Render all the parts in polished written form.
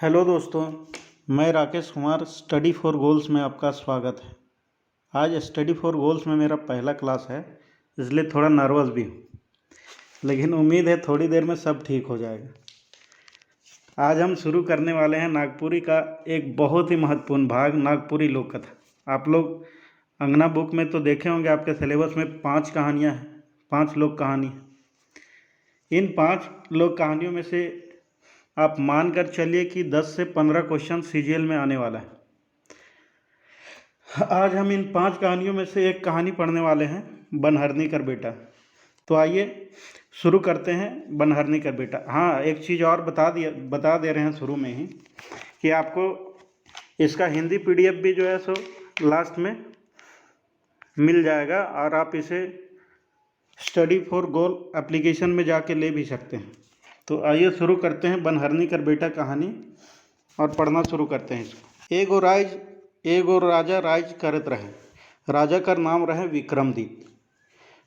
Hello दोस्तों, मैं Rakesh Kumar study for goals में आपका स्वागत है। आज स्टडी फॉर गोल्स में मेरा पहला क्लास है, इसलिए थोड़ा नर्वस भी हूँ, लेकिन उम्मीद है थोड़ी देर में सब ठीक हो जाएगा। आज हम शुरू करने वाले हैं नागपुरी का एक बहुत ही महत्वपूर्ण भाग, नागपुरी लोक कथा। आप लोग अंगना बुक में तो देखे होंगे, आपके सिलेबस में 5 कहानियाँ हैं, 5 लोक कहानी हैं। इन 5 लोक कहानियों में से आप मान कर चलिए कि 10 से 15 क्वेश्चन सीजीएल में आने वाला है। आज हम इन 5 कहानियों में से एक कहानी पढ़ने वाले हैं, बनहरनी कर बेटा। तो आइए शुरू करते हैं, बनहरनी कर बेटा। हाँ, एक चीज़ और बता दे रहे हैं शुरू में ही कि आपको इसका हिंदी पीडीएफ भी जो है सो लास्ट में मिल जाएगा, और आप इसे स्टडी फॉर गोल एप्लीकेशन में जाके ले भी सकते हैं। तो आइए शुरू करते हैं बनहरनी कर बेटा कहानी और पढ़ना शुरू करते हैं इसको। एगो राजा राज करत रहे। राजा का नाम रहे विक्रमदित।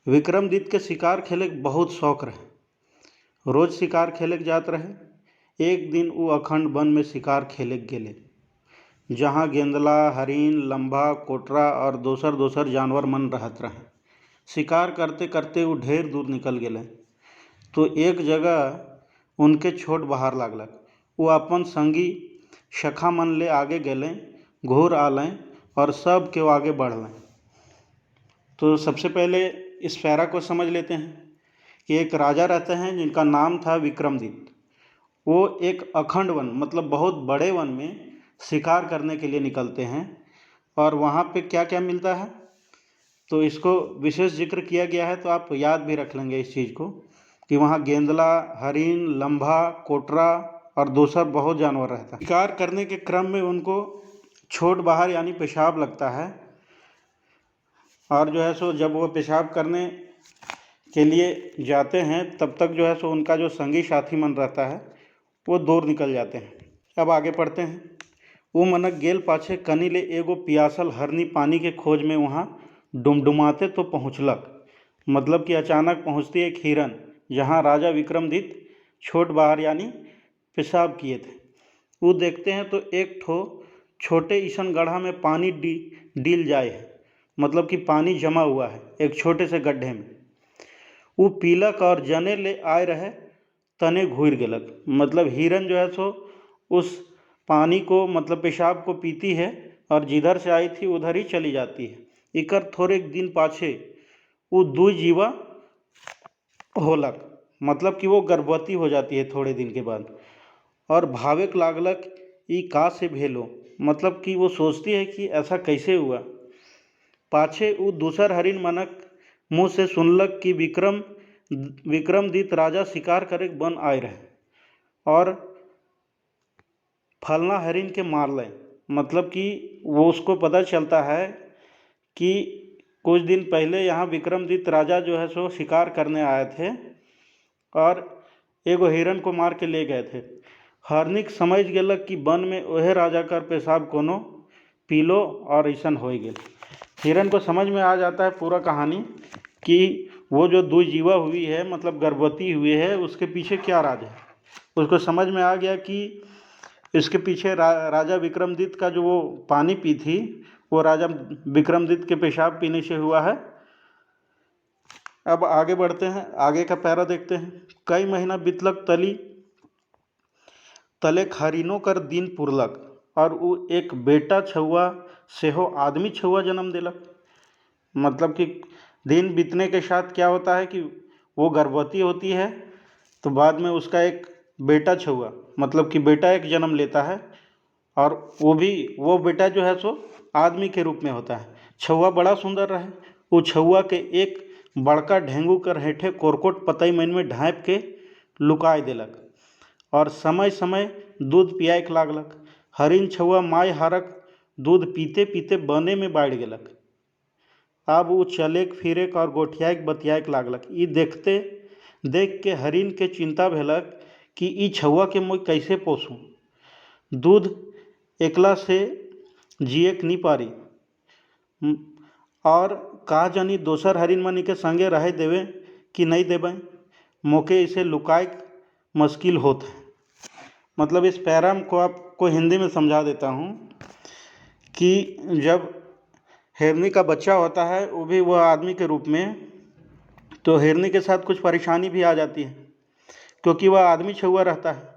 विक्रमदित के शिकार खेले के बहुत शौक रहे। रोज शिकार खेले के जात रहे। एक दिन वो अखंड वन में शिकार खेले के गेले, जहाँ गेंदला, हरिन, लंबा, कोटरा और दोसर दोसर जानवर मन रहत रहे। शिकार करते करते वो ढेर दूर निकल गए तो एक जगह उनके छोट बहार लागलक। वो अपन संगी शखा मन ले आगे गेलें, घूर आलें और सब के आगे बढ़ लें। तो सबसे पहले इस पैरा को समझ लेते हैं कि एक राजा रहते हैं जिनका नाम था विक्रमदित। वो एक अखंड वन, मतलब बहुत बड़े वन में शिकार करने के लिए निकलते हैं, और वहाँ पे क्या क्या मिलता है तो इसको विशेष जिक्र किया गया है, तो आप याद भी रख लेंगे इस चीज़ को कि वहाँ गेंदला, हरिन, लंबा, कोटरा और दूसर बहुत जानवर रहता है। शिकार करने के क्रम में उनको छोट बाहर यानी पेशाब लगता है, और जो है सो जब वो पेशाब करने के लिए जाते हैं तब तक जो है सो उनका जो संगी साथी मन रहता है वो दूर निकल जाते हैं। अब आगे पढ़ते हैं। वो मनक गेल पाछे कनी ले एगो पियासल हरनी पानी के खोज में वहाँ डुमडुमाते तो पहुँचलक। मतलब कि अचानक पहुँचती एक हिरन, जहाँ राजा विक्रमदित छोट बाहर यानी पेशाब किए थे। वो देखते हैं तो एक ठो छोटे ईसन गड्ढा में पानी डील जाए है, मतलब कि पानी जमा हुआ है एक छोटे से गड्ढे में। वो पीलक और जने ले आए रहे तने घूर गेलक। मतलब हिरन जो है सो उस पानी को, मतलब पेशाब को पीती है और जिधर से आई थी उधर ही चली जाती है। इकर थोड़े दिन पाछे वो दू जीवा होलक, मतलब कि वो गर्भवती हो जाती है थोड़े दिन के बाद, और भावेक लागलक ई का से भेलो, मतलब कि वो सोचती है कि ऐसा कैसे हुआ। पाछे वो दूसर हरिन मनक मुँह से सुनलक कि विक्रमदित राजा शिकार करे बन आए रहे और फलना हरिन के मार लें। मतलब कि वो उसको पता चलता है कि कुछ दिन पहले यहाँ विक्रमदित राजा जो है सो शिकार करने आए थे और एगो हिरन को मार के ले गए थे। हरनिक समझ गेलक कि वन में वह राजा का पेशाब कोनो पीलो और ऐसन हो गए। हिरन को समझ में आ जाता है पूरा कहानी कि वो जो दो जीवा हुई है, मतलब गर्भवती हुई है, उसके पीछे क्या राज है। उसको समझ में आ गया कि इसके पीछे राजा विक्रमदित का जो वो पानी पी थी वो राजा विक्रमदित के पेशाब पीने से हुआ है। अब आगे बढ़ते हैं, आगे का पैरा देखते हैं। कई महीना बीतलक तले हरिनों कर दिन पुरलक, और वो एक बेटा छुआ से हो आदमी छुआ जन्म दिलक। मतलब कि दिन बीतने के साथ क्या होता है कि वो गर्भवती होती है तो बाद में उसका एक बेटा छुआ, मतलब कि बेटा एक जन्म लेता है, और वो बेटा जो है सो आदमी के रूप में होता है। छुआ बड़ा सुंदर रहे। वो छुआ के एक बड़का ढेंगू कर हेठे कोरकोट पतई मन में ढाँप के लुकाय देलक और समय समय दूध पियाक लागलक। हरिन छुआ माय हारक दूध पीते पीते बने में बाढ़ गेलक। अब वो चलेक फिरेक और गोठियाक बतियाक लागलक। ई देख के हरिन के चिंता भेलक कि ई छुआ के मैं कैसे पोसूँ। दूध एकला से जिएक नहीं पारी, और का जानी दोसर हरिन मनी के संगे रह देवे कि नहीं देवे। मोके इसे लुकाए मुश्किल होत है। मतलब इस पैरा को आपको हिंदी में समझा देता हूँ कि जब हिरनी का बच्चा होता है वो भी वह आदमी के रूप में, तो हिरनी के साथ कुछ परेशानी भी आ जाती है क्योंकि वह आदमी छुआ रहता है।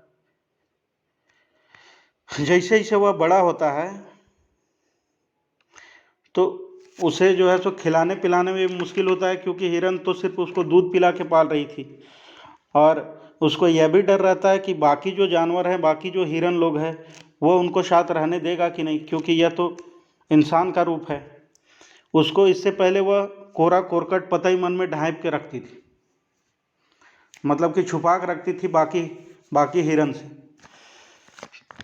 जैसे जैसे वह बड़ा होता है तो उसे जो है सो खिलाने पिलाने में भी मुश्किल होता है, क्योंकि हिरन तो सिर्फ उसको दूध पिला के पाल रही थी और उसको यह भी डर रहता है कि बाकी जो जानवर हैं, बाकी जो हिरन लोग हैं, वो उनको साथ रहने देगा कि नहीं, क्योंकि यह तो इंसान का रूप है। उसको इससे पहले वह कोरा कोरकट पतई मन में ढाँप के रखती थी, मतलब कि छुपा के रखती थी बाकी बाकी हिरन से।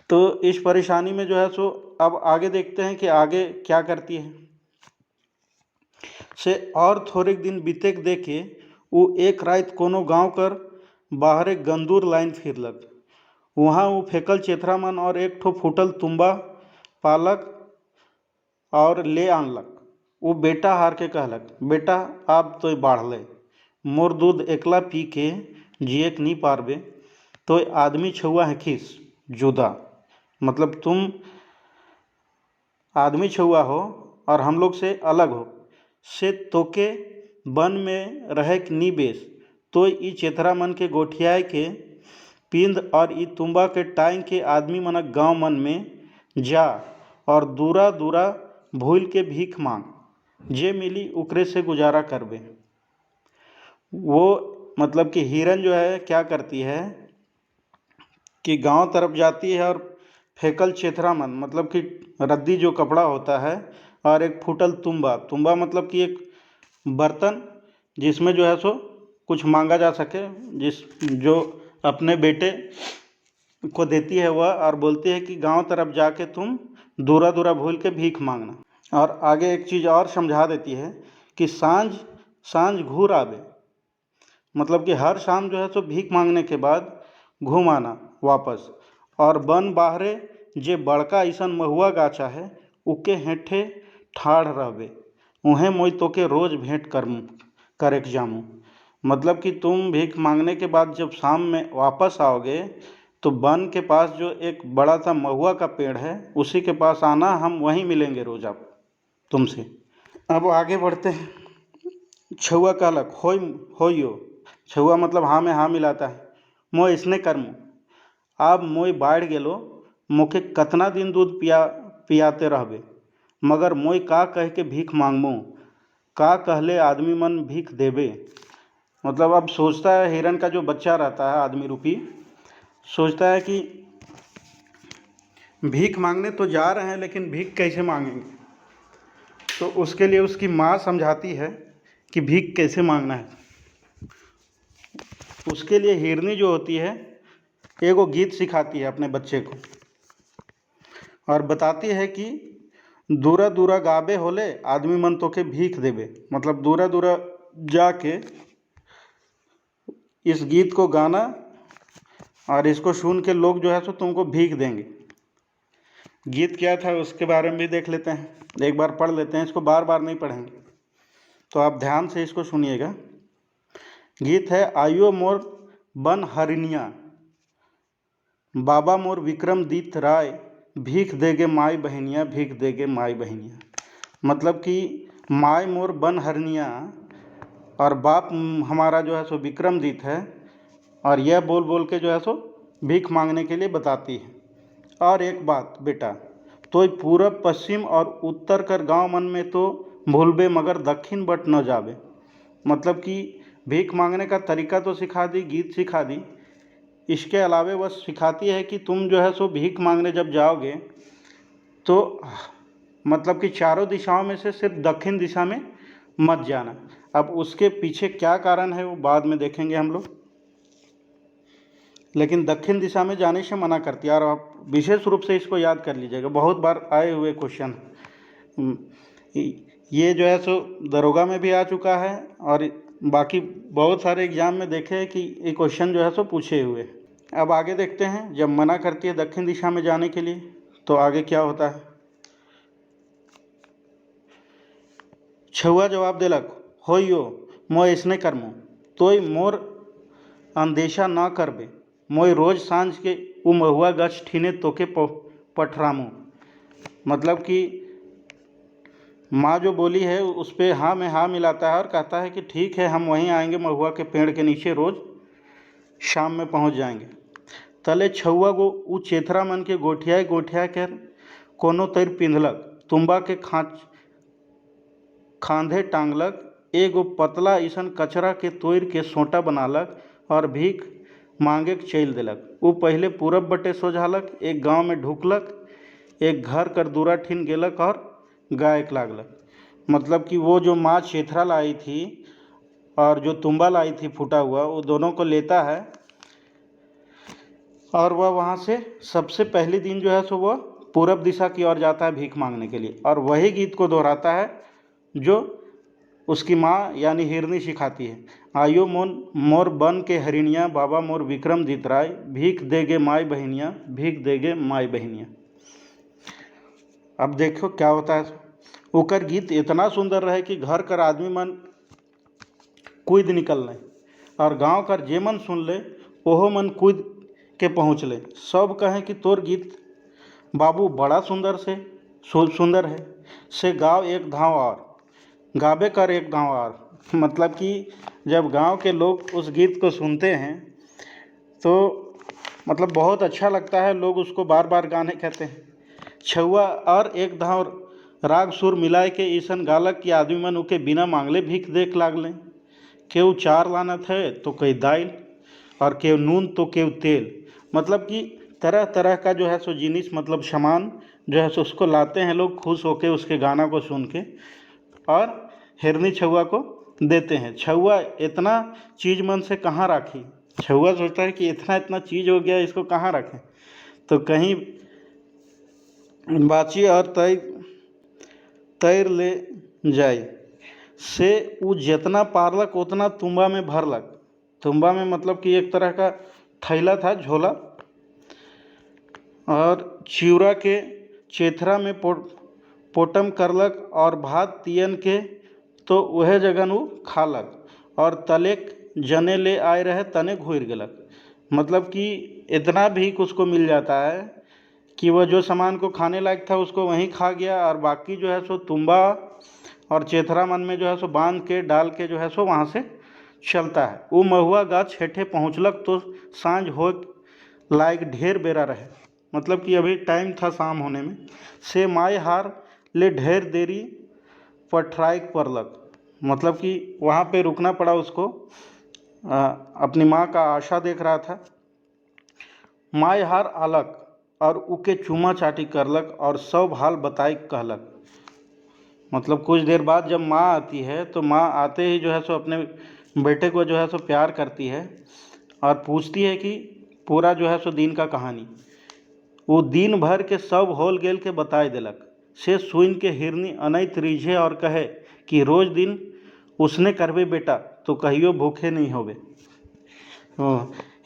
तो इस परेशानी में जो है सो अब आगे देखते हैं कि आगे क्या करती है। से और थोड़े दिन बीते देखे वो एक रात कोनो गांव कर बाहर एक गंदूर लाइन फिरलक। वहाँ वो फेकल चेथरा मन और एक ठो फूटल तुम्बा पालक और ले आनलक। वो बेटा हार के कहलक, बेटा आप तो बाढ़ले, मोर दूध एकला पी के जिएक नहीं पारबे, तो आदमी छुआ है खीस जुदा, मतलब तुम आदमी छुआ हो और हम लोग से अलग हो, से तोके वन में रहे नी बेस, तो ई चेथरा मन के गोठियाए के पिंद और ई तुम्बा के टाइम के आदमी मनक गांव मन में जा और दूरा दूरा भूल के भीख मांग, जे मिली उकरे से गुजारा करबे। वो मतलब कि हिरन जो है क्या करती है कि गांव तरफ जाती है और फेकल चेथरा मन, मतलब कि रद्दी जो कपड़ा होता है, और एक फूटल तुम्बा, तुम्बा मतलब कि एक बर्तन जिसमें जो है सो कुछ मांगा जा सके, जिस जो अपने बेटे को देती है वह, और बोलती है कि गांव तरफ जाके तुम दूरा दूरा भूल के भीख मांगना। और आगे एक चीज़ और समझा देती है कि सांझ सांझ घूर आवे, मतलब कि हर शाम जो है सो भीख मांगने के बाद घूम आना वापस, और बन बाहरे जे बड़का ऐसन महुआ गाछा है उके हेठे ठाढ़ रहबे, उहें मोई तोके रोज भेंट करे जामू। मतलब कि तुम भीख मांगने के बाद जब शाम में वापस आओगे तो वन के पास जो एक बड़ा सा महुआ का पेड़ है उसी के पास आना, हम वहीं मिलेंगे रोज आप तुमसे। अब आगे बढ़ते हैं। छुआ कहलक, होइयो, छुआ मतलब हाँ में हाँ मिलाता है, मोय इसने करमू, अब मोय बाढ़ गेलो, मोके कतना दिन दूध पियाते रहबे, मगर मोय का कह के भीख मांगमू, का कहले आदमी मन भीख देबे। मतलब अब सोचता है, हिरन का जो बच्चा रहता है आदमी रूपी, सोचता है कि भीख मांगने तो जा रहे हैं लेकिन भीख कैसे मांगेंगे। तो उसके लिए उसकी माँ समझाती है कि भीख कैसे मांगना है। उसके लिए हिरनी जो होती है एगो गीत सिखाती है अपने बच्चे को, और बताती है कि दूरा दूरा गाबे होले आदमी मन तो के भीख देबे, मतलब दूरा दूरा जाके इस गीत को गाना और इसको सुन के लोग जो है सो तुमको भीख देंगे। गीत क्या था उसके बारे में भी देख लेते हैं, एक बार पढ़ लेते हैं, इसको बार बार नहीं पढ़ेंगे, तो आप ध्यान से इसको सुनिएगा। गीत है, आइयो मोर बन हरिनिया, बाबा मोर विक्रमदीत राय, भीख देगे माई बहनिया, भीख देगे माई बहनिया। मतलब कि माई मोर बन हरनिया और बाप हमारा जो है सो विक्रमदीत है, और यह बोल बोल के जो है सो भीख मांगने के लिए बताती है। और एक बात बेटा, तो पूरब पश्चिम और उत्तर कर गांव मन में तो भूलबे, मगर दक्षिण बट न जाबे। मतलब कि भीख मांगने का तरीका तो सिखा दी, गीत सिखा दी, इसके अलावे वह सिखाती है कि तुम जो है सो भीख मांगने जब जाओगे तो मतलब कि चारों दिशाओं में से सिर्फ दक्षिण दिशा में मत जाना। अब उसके पीछे क्या कारण है वो बाद में देखेंगे हम लोग, लेकिन दक्षिण दिशा में जाने से मना करती है। और आप विशेष रूप से इसको याद कर लीजिएगा, बहुत बार आए हुए क्वेश्चन, ये जो है सो दरोगा में भी आ चुका है और बाकी बहुत सारे एग्जाम में देखे हैं कि ये क्वेश्चन जो है सो पूछे हुए। अब आगे देखते हैं, जब मना करती है दक्षिण दिशा में जाने के लिए तो आगे क्या होता है। छुआ जवाब दिलक, होइयो मोय ऐसने करमू, तोय मोर अंदेशा ना करबे, मोय रोज सांझ के उ महुआ गछ ठीने तोके पठरामू। मतलब कि माँ जो बोली है उस पर हाँ में हाँ मिलाता है और कहता है कि ठीक है, हम वहीं आएंगे, महुआ के पेड़ के नीचे रोज़ शाम में पहुंच जाएंगे। तले छुआ गो उ चेथरा मन के गोठियाए गोठिया कर कोनो तर पिंधलक, तुम्बा के खांधे टांगलक, एगो पतला ईसन कचरा के तोड़ के सोटा बनालक और भीख मांगे के चल दिलक। वो पहले पूरब बटे सोझालक, एक गांव में ढुकलक, एक घर कर दूरा ठिन गेलक और गायक लागलक। मतलब कि वो जो माँ चेथरा लाई थी और जो तुम्बा लाई थी फूटा हुआ, वो दोनों को लेता है और वह वहाँ से सबसे पहले दिन जो है सो वह पूरब दिशा की ओर जाता है भीख मांगने के लिए, और वही गीत को दोहराता है जो उसकी माँ यानी हिरनी सिखाती है। आयो मोर बन के हरिणिया, बाबा मोर विक्रमजीत राय, भीख देगे माई बहनिया, भीख देगे माई बहनिया। अब देखो क्या होता है। ओकर गीत इतना सुंदर रहे कि घर कर आदमी मन कूद निकलने और गांव कर जे मन सुन ले ओहो मन कूद के पहुँच ले। सब कहें कि तोर गीत बाबू बड़ा सुंदर है, से गाँव एक धाव और, गाबे कर एक गाँव और। मतलब कि जब गांव के लोग उस गीत को सुनते हैं तो मतलब बहुत अच्छा लगता है, लोग उसको बार बार गाने कहते हैं। छुआ और एक धाव राग सुर मिलाए के ईसन गालक कि आदमी मन उके बिना मांगले भीख देख लागले। केव चार लानत है तो कई दाइल, और केव नून तो केव तेल। मतलब कि तरह तरह का जो है सो जिनिस, मतलब सामान जो है सो उसको लाते हैं लोग खुश होके उसके गाना को सुन के, और हिरनी छुआ को देते हैं। छुआ इतना चीज़ मन से कहाँ राखी, छुआ सोचता है कि इतना इतना चीज़ हो गया, इसको कहाँ रखें, तो कहीं बाची और तैर ले जाए। से वो जितना पारलक उतना तुम्बा में भरलक। तुम्बा में मतलब कि एक तरह का थैला था, झोला, और चिवरा के चेथरा में पोटम करलक और भात तियन के तो वह जगन वो खालक, और तलेक जने ले आए रहे तने घुर गलक। मतलब कि इतना भी उसको मिल जाता है कि वह जो सामान को खाने लायक था उसको वहीं खा गया, और बाकी जो है सो तुम्बा और चेथरा मन में जो है सो बांध के डाल के जो है सो वहाँ से चलता है। वो महुआ गाछ हेठे पहुँचलक तो सांझ हो लायक ढेर बेरा रहे। मतलब कि अभी टाइम था शाम होने में। से माय हार ले ढेर देरी पठराइक परलक। मतलब कि वहाँ पे रुकना पड़ा उसको, अपनी माँ का आशा देख रहा था। माय हार आलक और उके चूमा चाटी करलक और सब हाल बताई कहलक। मतलब कुछ देर बाद जब माँ आती है तो माँ आते ही जो है सो अपने बेटे को जो है सो प्यार करती है और पूछती है कि पूरा जो है सो दिन का कहानी। वो दिन भर के सब होल गेल के बताए दिलक। से सुन के हिरनी अनैत रीझे और कहे कि रोज दिन उसने करबे बेटा तो कहियो भूखे नहीं होवे।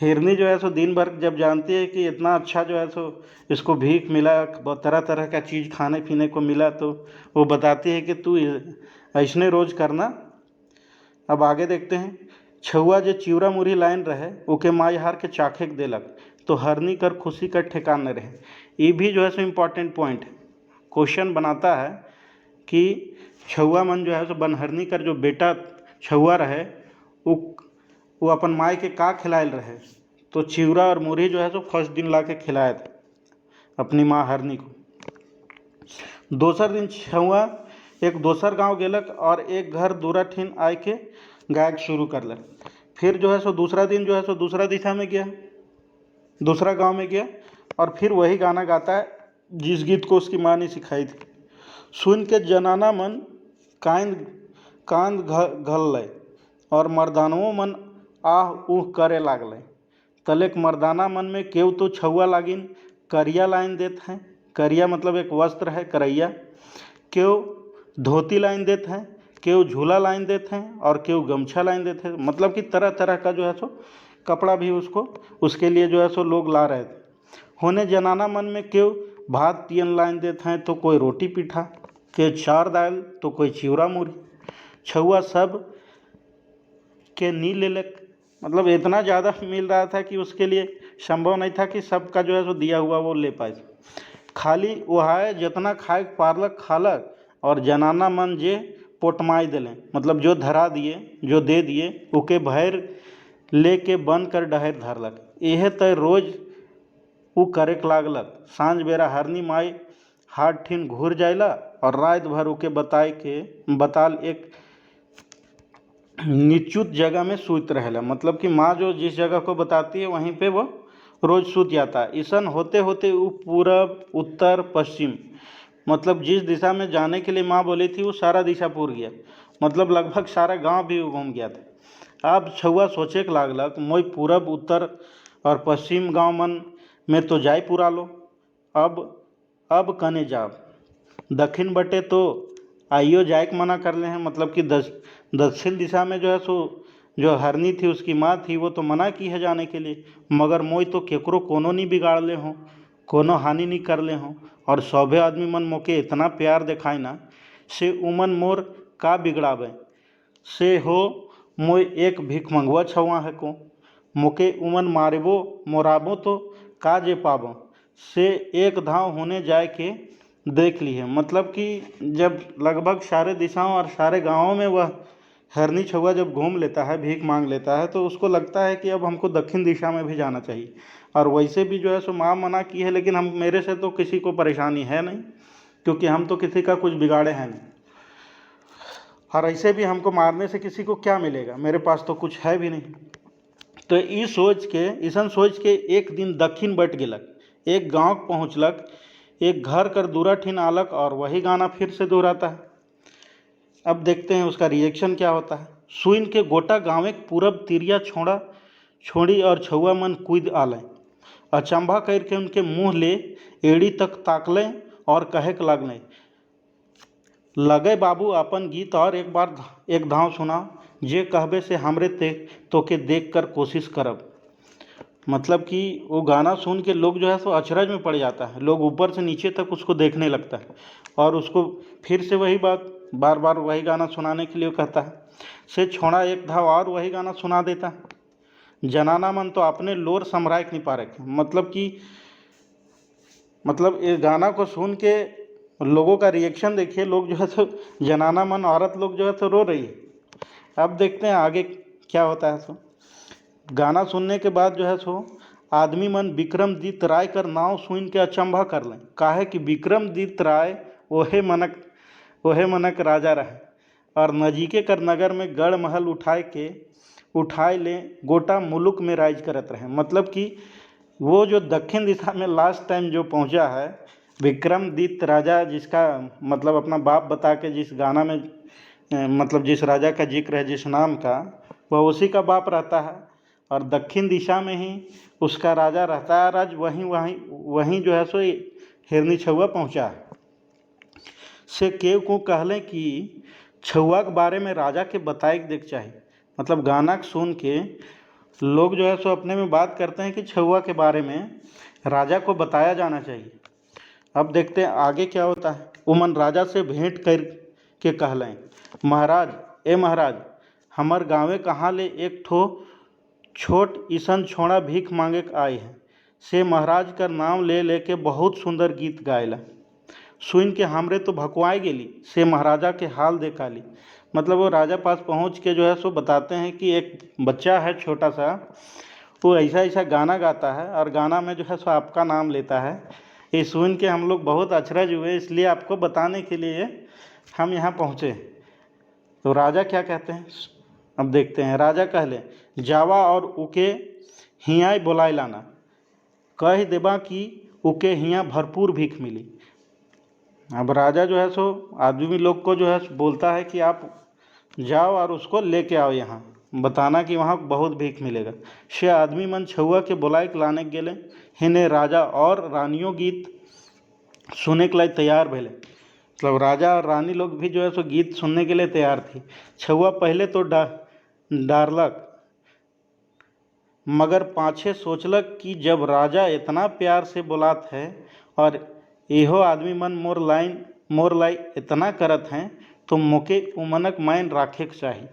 हिरनी जो है सो दिन भर जब जानती है कि इतना अच्छा जो है सो इसको भीख मिला, तरह तरह का चीज़ खाने पीने को मिला, तो वो बताती है कि तू ऐसने रोज करना। अब आगे देखते हैं। छुआ जो चिवरा मुरही लाइन रहे ओके माई हार के चाखे के देलक तो हरनी कर खुशी कर ठिकान न रहे। ये भी जो है सो इम्पॉर्टेंट पॉइंट है, क्वेश्चन बनाता है कि छुआ मन जो है सो बनहरनी कर जो बेटा छुआ रहे वो अपन माई के का खिलायल रहे, तो चिवरा और मुरही जो है सो फर्स्ट दिन ला के खिलाए थे अपनी माँ हरनी को। दोसर दिन छुआ एक दोसर गांव गेलक और एक घर दूरा ठिन आए के गायक शुरू करलक। फिर जो है सो दूसरा दिन जो है सो दूसरा दिशा में गया, दूसरा गांव में गया और फिर वही गाना गाता है जिस गीत को उसकी माँ ने सिखाई थी। सुन के जनाना मन कांद घल लय और मर्दानवों मन आह ऊह करे लागले। तलेक मर्दाना मन में केव तो छुआ लागिन करिया लाइन देत हैं, करिया मतलब एक वस्त्र है करैया, केव धोती लाइन देते हैं, केव झूला लाइन देते हैं और केव गमछा लाइन देते हैं। मतलब कि तरह तरह का जो है सो कपड़ा भी उसके लिए जो है सो लोग ला रहे थे। होने जनाना मन में केव भात तियन लाइन देते हैं, तो कोई रोटी पीठा, के चार दाल तो कोई चिवरा मुरही। छुआ सब के नी लेलक मतलब इतना ज़्यादा मिल रहा था कि उसके लिए संभव नहीं था कि सबका जो है सो दिया हुआ वो ले पाए। खाली वह जितना खाए पारलक खालक और जनाना मन जे पोटमाई दिले, मतलब जो धरा दिए जो दे दिए उके भैर लेके बन कर डहर धरलक। यह तय रोज उ करेक लागलक। सांझ बेरा हरनी माई हाथ ठीन घूर जायला और रात भर उके बताल एक निश्चित जगह में सूत रहेला। मतलब कि माँ जो जिस जगह को बताती है वहीं पे वो रोज सूत जाता है। ईसन होते होते वो पूरब उत्तर पश्चिम, मतलब जिस दिशा में जाने के लिए माँ बोली थी वो सारा दिशा पूर गया। मतलब लगभग सारा गांव भी घूम गया था। अब छुआ सोचे के लागलक मोई पूरब उत्तर और पश्चिम गांव मन में तो जाय पूरा लो। अब कने जाब दक्षिण बटे तो आइयो जाए के मना कर ले हैं। मतलब कि दक्षिण दिशा में जो है सो जो हरनी थी उसकी माँ थी वो तो मना की है जाने के लिए, मगर मोई तो केकरो कोनो नहीं बिगाड़ ले हों, कोनो हानि नहीं कर ले हों। और सौभे आदमी मन मोके इतना प्यार दिखाए ना से उमन मोर का बिगड़ावे। से हो मोय एक भिख मंगवा छवा है को, मोके उमन मारबो मोराबो तो का जे पाबो। से एक धाव होने जाए के देख ली है। मतलब कि जब लगभग सारे दिशाओं और सारे गांवों में वह हरनी छुआ जब घूम लेता है भीख मांग लेता है तो उसको लगता है कि अब हमको दक्षिण दिशा में भी जाना चाहिए। और वैसे भी जो है सो माँ मना की है, लेकिन हम मेरे से तो किसी को परेशानी है नहीं, क्योंकि हम तो किसी का कुछ बिगाड़े हैं नहीं। और ऐसे भी हमको मारने से किसी को क्या मिलेगा, मेरे पास तो कुछ है भी नहीं। तो ईसन सोच के एक दिन दक्षिण बट गेलक, एक गांव पहुँचलक, एक घर कर दूरा ठिन आलक और वही गाना फिर से दोहराता है। अब देखते हैं उसका रिएक्शन क्या होता है। सुइन के गोटा गाँव पूरब तिरिया छोड़ा छोड़ी और छुआ मन कूद आलें। अचंभा करके उनके मुँह ले एड़ी तक ताकलें और कहे के लगलें, लगे बाबू अपन गीत और एक धाव सुना, जे कहबे से हमरे ते तोके देख कर कोशिश करब। मतलब कि वो गाना सुन के लोग जो है सो अचरज में पड़ जाता है, लोग ऊपर से नीचे तक उसको देखने लगता है और उसको फिर से वही बात बार बार वही गाना सुनाने के लिए कहता है। से छोड़ा एक धाव और वही गाना सुना देता है। जनाना मन तो अपने लोर समराइक नहीं पा रखे। मतलब कि ये गाना को सुन के लोगों का रिएक्शन देखिए, लोग जो है सो जनाना मन औरत लोग जो है सो रो रही है। अब देखते हैं आगे क्या होता है। सो गाना सुनने के बाद जो है सो आदमी मन विक्रमदित्य राय कर नाव सुन के अचंभा कर लें। काहे कि विक्रमदित्य राय ओहे मनक राजा रहे और नजीके कर नगर में गढ़ महल उठाए ले गोटा मुलुक में राज करत रहे। मतलब कि वो जो दक्षिण दिशा में लास्ट टाइम जो पहुंचा है विक्रमदित्य राजा, जिसका मतलब अपना बाप बता के जिस गाना में मतलब जिस राजा का जिक्र है जिस नाम का, वह उसी का बाप रहता है और दक्षिण दिशा में ही उसका राजा रहता है। आज वहीं जो है सो हिरनी छुआ पहुंचा है। से केव को कहलें कि छुआ के बारे में राजा के बताए के देख चाहिए। मतलब गाना सुन के लोग जो है सो अपने में बात करते हैं कि छुआ के बारे में राजा को बताया जाना चाहिए। अब देखते हैं आगे क्या होता है। उमन राजा से भेंट कर के कहलें, महाराज हमर गाँवे कहाँ ले एक ठो छोट ईसन छोड़ा भीख मांगे आए हैं। से महाराज का नाम ले लेके बहुत सुंदर गीत गायला। सुन के हमरे तो भकुआई गेली। से महाराजा के हाल देखा ली। मतलब वो राजा पास पहुंच के जो है सो बताते हैं कि एक बच्चा है छोटा सा, वो ऐसा गाना गाता है और गाना में जो है सो आपका नाम लेता है। ये सुन के हम लोग बहुत अचरज हुए, इसलिए आपको बताने के लिए हम यहाँ पहुँचे। तो राजा क्या कहते हैं अब देखते हैं। राजा कहले, जावा और उके हियाँ बोलाए लाना, कह देबा कि उके हियाँ भरपूर भीख मिली। अब राजा जो है सो आदमी लोग को जो है बोलता है कि आप जाओ और उसको लेके आओ, यहाँ बताना कि वहाँ बहुत भीख मिलेगा। से आदमी मन छुआ के बुलाए के लाने गेले। हिने राजा और रानियों गीत सुने के लिए तैयार भेले। मतलब राजा और रानी लोग भी जो है सो गीत सुनने के लिए तैयार थी। छुआ पहले तो डारलक, मगर पाछे सोचलक कि जब राजा इतना प्यार से बुलात है और इहो आदमी मन मोर लाई इतना करत हैं तो मोके उमनक मायन राखे के चाहिए।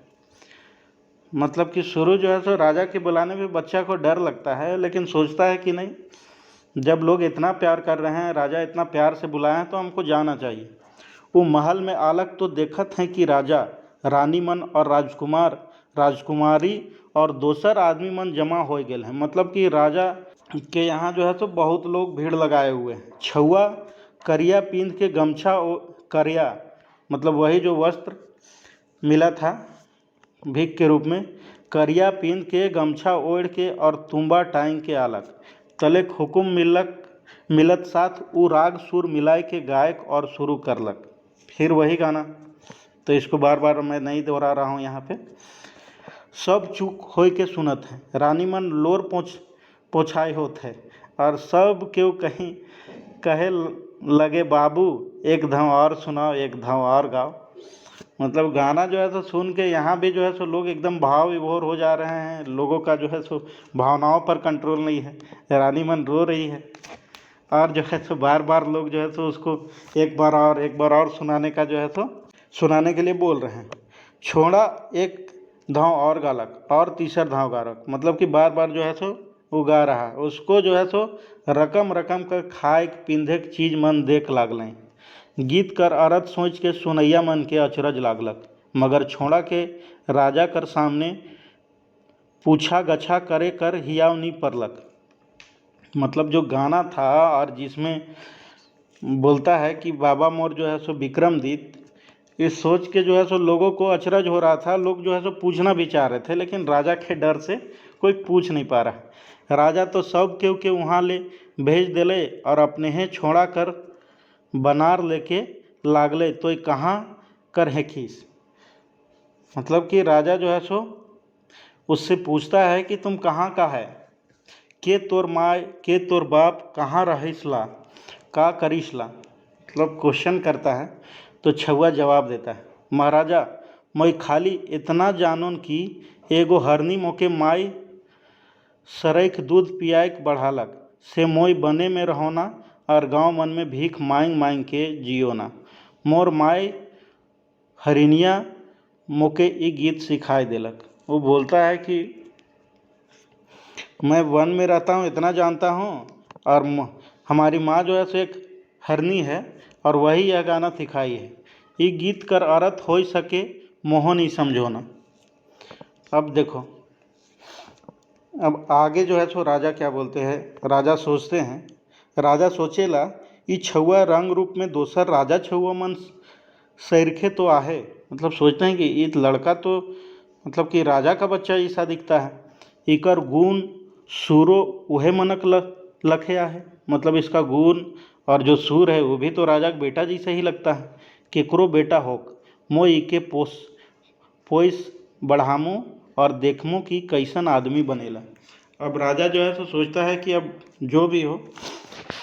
मतलब कि शुरू जो है सो राजा के बुलाने में बच्चा को डर लगता है, लेकिन सोचता है कि नहीं, जब लोग इतना प्यार कर रहे हैं, राजा इतना प्यार से बुलाए हैं, तो हमको जाना चाहिए। वो महल में आलक तो देखत हैं कि राजा रानी मन और राजकुमार राजकुमारी और दोसर आदमी मन जमा हो गए हैं। मतलब कि राजा के यहाँ जो है तो बहुत लोग भीड़ लगाए हुए हैं। छुआ करिया पींद के गमछा करिया, मतलब वही जो वस्त्र मिला था भीख के रूप में, करिया पींद के गमछा ओढ़ के और तुम्बा टांग के आलक तलेक हुकुम मिलत साथ उ राग सुर मिलाए के गायक और शुरू करलक। फिर वही गाना, तो इसको बार बार मैं नहीं दोहरा रहा हूँ यहाँ पे। सब चूक होय के सुनत है, रानी मन लोर पोछाए होत है, और सब क्यों कहीं कहे लगे बाबू एक धाव और सुनाओ, एक धाव और गाओ। मतलब गाना जो है तो सुन के यहाँ भी जो है सो लोग एकदम भाव विभोर हो जा रहे हैं। लोगों का जो है सो भावनाओं पर कंट्रोल नहीं है, रानी मन रो रही है, और जो है सो बार बार लोग जो है सो उसको एक बार और सुनाने का जो है सो सुनाने के लिए बोल रहे हैं। छोड़ा एक धाव और गालक और तीसर धाव गालक, मतलब कि बार बार जो है सो वो गा रहा है। उसको जो है सो रकम रकम कर खाए पींधे के चीज मन देख लागलें। गीत कर अर्थ सोच के सुनैया मन के अचरज लागलक, मगर छोड़ा के राजा कर सामने पूछा गछा करे कर हियाव नहीं परलक। मतलब जो गाना था और जिसमें बोलता है कि बाबा मोर जो है सो विक्रमदित, इस सोच के जो है सो लोगों को अचरज हो रहा था। लोग जो है सो पूछना भी चाह रहे थे, लेकिन राजा के डर से कोई पूछ नहीं पा रहा। राजा तो सब के वहाँ ले भेज दिले और अपने ही छोड़ा कर बनार लेके लागले, तो कहाँ कर है खीस। मतलब कि राजा जो है सो उससे पूछता है कि तुम कहाँ का है, के तोर माय के तोर बाप कहाँ रहिसला, का करिसला। मतलब क्वेश्चन करता है। तो छुआ जवाब देता है, महाराजा मैं खाली इतना जानून कि एगो हरनी मोके माई सरैख दूध पियाक बढ़ालक से मोई बने में रहोना और गांव मन में भीख मांग मांग के जियोना। मोर माई हरिनिया मोके ई गीत सिखाए देलक। वो बोलता है कि मैं वन में रहता हूँ, इतना जानता हूँ, और हमारी माँ जो है सो एक हरनी है और वही यह गाना सिखाई है। ये गीत कर अर्थ हो सके मोह नहीं समझो ना। अब देखो, अब आगे जो है सो राजा क्या बोलते हैं। राजा सोचते हैं, राजा सोचेला ये छुआ रंग रूप में दोसर राजा छुआ मन सैरखे तो आहे। मतलब सोचते हैं कि ये लड़का तो मतलब कि राजा का बच्चा ऐसा दिखता है, इकर गुण सूरो वह मनक लखया है। मतलब इसका गुण और जो सूर है वो भी तो राजा का बेटा जैसा ही लगता है। केकरो बेटा होक मोई के पोइस बढ़ामू और देखमू कि कैसन आदमी बनेला। अब राजा जो है सो सोचता है कि अब जो भी हो,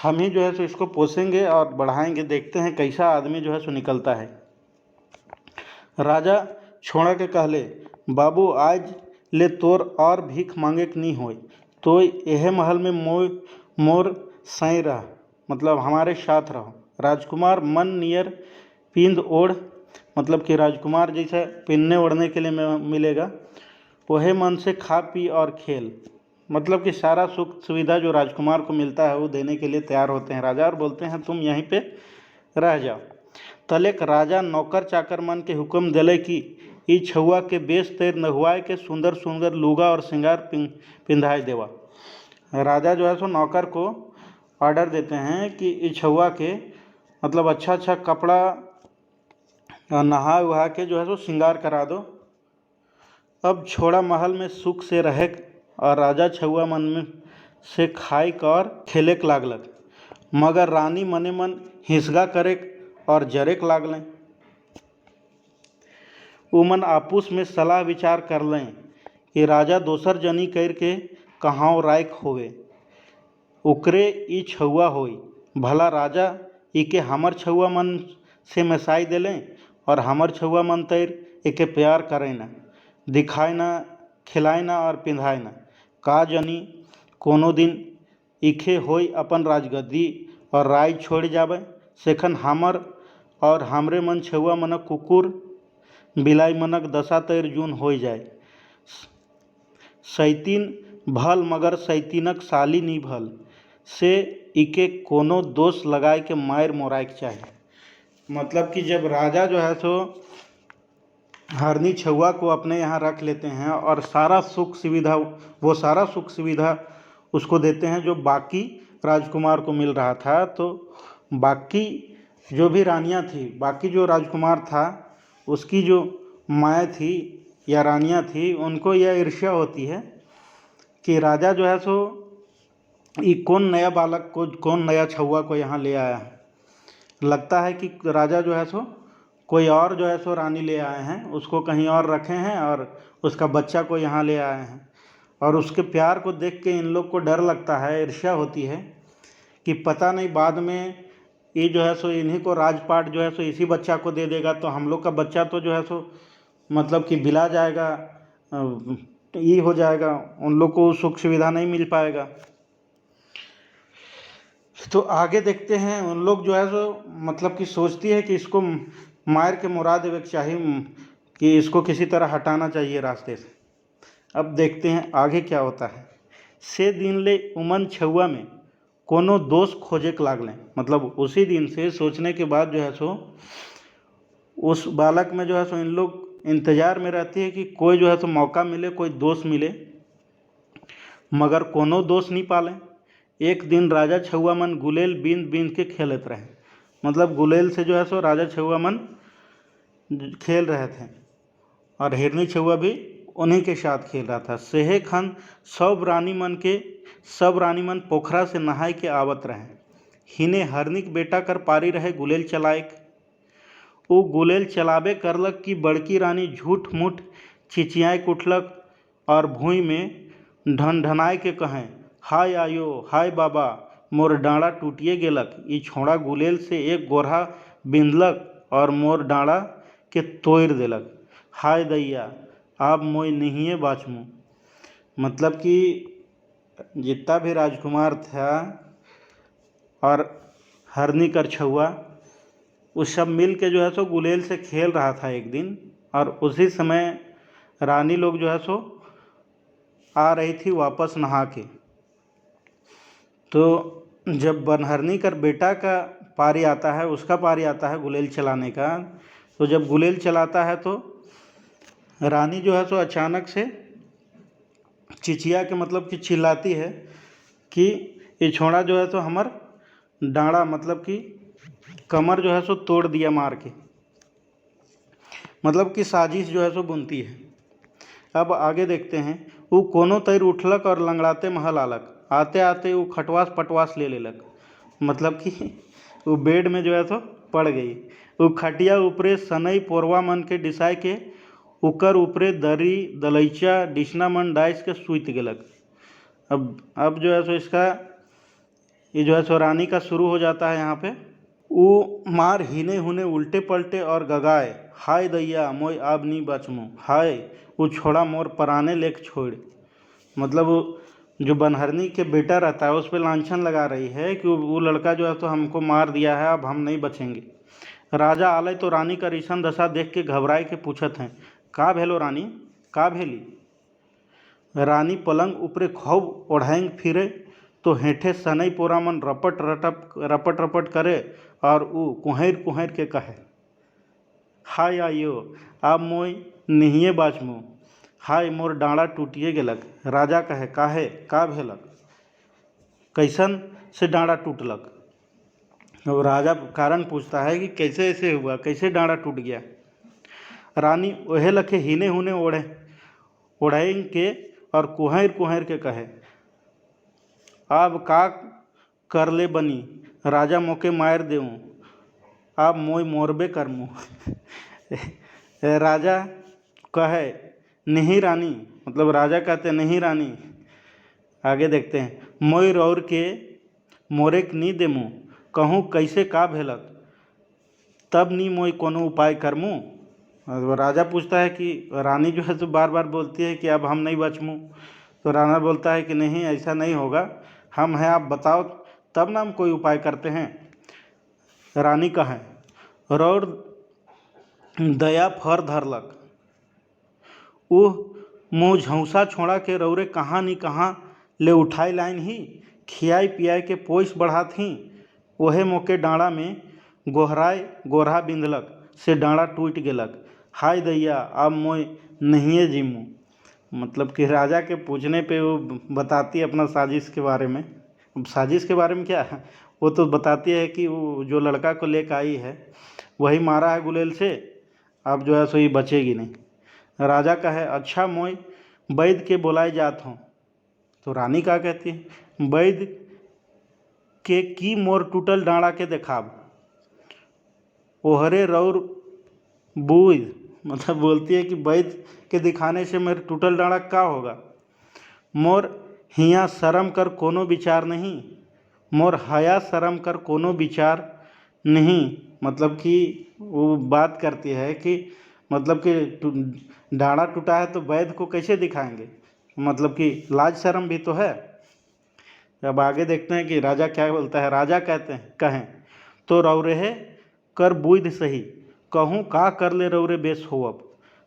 हम ही जो है सो इसको पोसेंगे और बढ़ाएंगे, देखते हैं कैसा आदमी जो है सो निकलता है। राजा छोड़ा के कहले, बाबू आज ले तोर और भीख मांगे के नहीं होए, तो यह महल में मोर साई रह, मतलब हमारे साथ रहो। राजकुमार मन नियर पींद ओढ़, मतलब कि राजकुमार जैसा पहनने ओढ़ने के लिए मिलेगा, वह मन से खा पी और खेल। मतलब कि सारा सुख सुविधा जो राजकुमार को मिलता है वो देने के लिए तैयार होते हैं राजा, और बोलते हैं तुम यहीं पे रह जाओ। तलेक राजा नौकर चाकर मन के हुक्म दिले कि ई छुआ के बेस तैर नहुआए के सुंदर सुंदर लुगा और श्रृंगार पिंधाए देवा। राजा जो है सो नौकर को ऑर्डर देते हैं कि ई छुआ के मतलब अच्छा अच्छा कपड़ा नहा वहा के जो है सो श्रृंगार करा दो। अब छोड़ा महल में सुख से रहे और राजा छुआ मन में से खाए और खेले लागलक, मगर रानी मने मन हिंसगा करे और जरेक लागलें। उमन आपूस में सलाह विचार कर लें कि राजा दोसर जनी कर के कहाँ रायक होवे, उकरे ई छुआ होई। भला राजा इके हमर छुआ मन से मसाई देलें और हमर छुआ मन तैर एके प्यार करें ना, दिखाए ना, खिलाए ना और पिंधाए ना। का जनी कोनो दिन इखे होई अपन राजगद्दी और राय छोड़ जावे, सेखन हमर और हमरे मन छुआ मनक कुकुर बिलाई मनक दशा तैर जून हो जाए। सैतीन भल मगर सैतीनक साली नी भल से इके कोनो दोष लगाए के मायर मोरायक चाहिए। मतलब कि जब राजा जो है सो हरनी छुआ को अपने यहाँ रख लेते हैं और सारा सुख सुविधा, वो सारा सुख सुविधा उसको देते हैं जो बाकी राजकुमार को मिल रहा था, तो बाकी जो भी रानियाँ थी, बाकी जो राजकुमार था उसकी जो माएँ थी या रानियाँ थी, उनको यह ईर्ष्या होती है कि राजा जो है सो ये कौन नया बालक को, कौन नया छुआ को यहाँ ले आया है। लगता है कि राजा जो है सो कोई और जो है सो रानी ले आए हैं, उसको कहीं और रखे हैं और उसका बच्चा को यहाँ ले आए हैं। और उसके प्यार को देख के इन लोग को डर लगता है, ईर्ष्या होती है कि पता नहीं बाद में ये जो है सो इन्हीं को राजपाट जो है सो इसी बच्चा को दे देगा, तो हम लोग का बच्चा तो जो है सो मतलब कि बिला जाएगा, ये हो जाएगा, उन लोग को सुख सुविधा नहीं मिल पाएगा। तो आगे देखते हैं, उन लोग जो है सो मतलब कि सोचती है कि इसको मार के मुरा देवे चाहिए, कि इसको किसी तरह हटाना चाहिए रास्ते से। अब देखते हैं आगे क्या होता है। से दिन ले उमन छुआ में कोनो दोष खोजे के लागलें, मतलब उसी दिन से सोचने के बाद जो है सो उस बालक में जो है सो इन लोग इंतजार में रहती है कि कोई जो है सो मौका मिले, कोई दोष मिले, मगर कोनो दोष नहीं पालें। एक दिन राजा छुआ मन गुलेल बींद बींद के खेलत रहे, मतलब गुलेल से जो है सो राजा छुआ मन खेल रहे थे और हिरनी छुआ भी उन्हीं के साथ खेल रहा था। सेहे खान सब रानी मन पोखरा से नहाय के आवत रहे। हिने हरनिक बेटा कर पारी रहे गुलेल चलाएक। वो गुलेल चलाबे करलक कि बड़की रानी झूठ मूठ चिचियाए उठलक और भूई में ढनढनाए के कहें, हाय आयो हाय बाबा, मोर डाँड़ा टूटिए गेलक। ई छोड़ा गुलेल से एक गोरहा बिंधलक और मोर डाँड़ा के तोड़ देलक। हाय दैया, आप मोय नहिए बाँचमू। मतलब कि जितना भी राजकुमार था और हरनी कर छुआ, उस सब मिल के जो है सो गुलेल से खेल रहा था एक दिन, और उसी समय रानी लोग जो है सो आ रही थी वापस नहा के। तो जब बनहरनी कर बेटा का पारी आता है, उसका पारी आता है गुलेल चलाने का, तो जब गुलेल चलाता है तो रानी जो है सो अचानक से चिचिया के मतलब कि चिल्लाती है कि ये छोड़ा जो है तो हमार डाँड़ा मतलब कि कमर जो है सो तोड़ दिया मार के, मतलब कि साजिश जो है सो बुनती है। अब आगे देखते हैं। वो कोनो तैर उठलक और लंगड़ाते महल आलक। आते आते वो खटवास पटवास ले लेलक, मतलब कि वो बेड में जो है तो पड़ गई। वो खटिया ऊपरे सनई पोरवा मन के डिसाए के उकर ऊपरे दरी दलैचा डिसना मन डाइस के सूत गेलक। अब जो है सो इसका ये जो है सो रानी का शुरू हो जाता है यहाँ पे। वो मार हिने हुने उल्टे पलटे और गगाए, हाय दैया मोय आब नी बचमू, हाय वो छोड़ा मोर पराने लेख छोड़। मतलब वो जो बनहरनी के बेटा रहता है उस पर लांछन लगा रही है कि वो लड़का जो है तो हमको मार दिया है, अब हम नहीं बचेंगे। राजा आलय तो रानी का ईसन दशा देख के घबराए के पूछत हैं, का भेलो रानी, का भेली। रानी पलंग ऊपरे खूब ओढ़ाएंग फिरे तो हेठे सनई पोरा मन रपट रपट करे और ऊ कुहैर कुहैर के कहे, हाय आयो अब मोय नहिए बाचमू, हाय मोर डाँड़ा टूटिए गेलक। राजा कहे, काहे का भेलक, कैसन से डाँड़ा टूटलक। और राजा कारण पूछता है कि कैसे ऐसे हुआ, कैसे डाँड़ा टूट गया। रानी ओहे लखे हिने हुने ओढ़ेंग के और कुहैर कुहैर के कहे, अब का कर ले बनी, राजा मोके मार देऊँ, अब मोय मोरबे करमू। राजा कहे, नहीं रानी, मतलब राजा कहते नहीं रानी। आगे देखते हैं। मोय रौर के मोरेक नी देमू, कहूँ कैसे का भेलक, तब नी मोय कोनो उपाय करमू। राजा पूछता है कि रानी जो है तो बार बार बोलती है कि अब हम नहीं बचमू, तो राणा बोलता है कि नहीं ऐसा नहीं होगा, हम हैं, आप बताओ तब ना हम कोई उपाय करते हैं। रानी कहे, रौर दया फर धरलक, वो मुँह झौसा छोड़ा के रौरे कहाँ नी कहाँ ले उठाई लाइन ही, खियाई पियाई के पोइस बढ़ात ही, ओहे मोके डाँड़ा में गोहराय गोरहा बिंधलक से डाँड़ा टूट गेलक, हाय दैया अब मोय नहिए जीमू। मतलब कि राजा के पूछने पे वो बताती है अपना साजिश के बारे में। अब साजिश के बारे में क्या है, वो तो बताती है कि वो जो लड़का को लेकर आई है वही मारा है गुलेल से, अब जो है सो ये बचेगी नहीं। राजा का है अच्छा मोय वैद्य के बुलाए जात हूँ। तो रानी क्या कहती है, वैद्य के की मोर टूटल डाँड़ा के देखाब, ओहरे रौर बूझ। मतलब बोलती है कि वैद्य के दिखाने से मेरे टूटल डाँड़ा का होगा, मोर हिया शर्म कर कोनो विचार नहीं, मोर हया शर्म कर कोनो विचार नहीं। मतलब कि वो बात करती है कि मतलब कि डाँड़ा टूटा है तो वैद्य को कैसे दिखाएंगे, मतलब कि लाज शर्म भी तो है। अब आगे देखते हैं कि राजा क्या बोलता है। राजा कहते हैं कहें तो रौरे कर बुध सही, कहूँ का कर ले रौरे बेस होअब,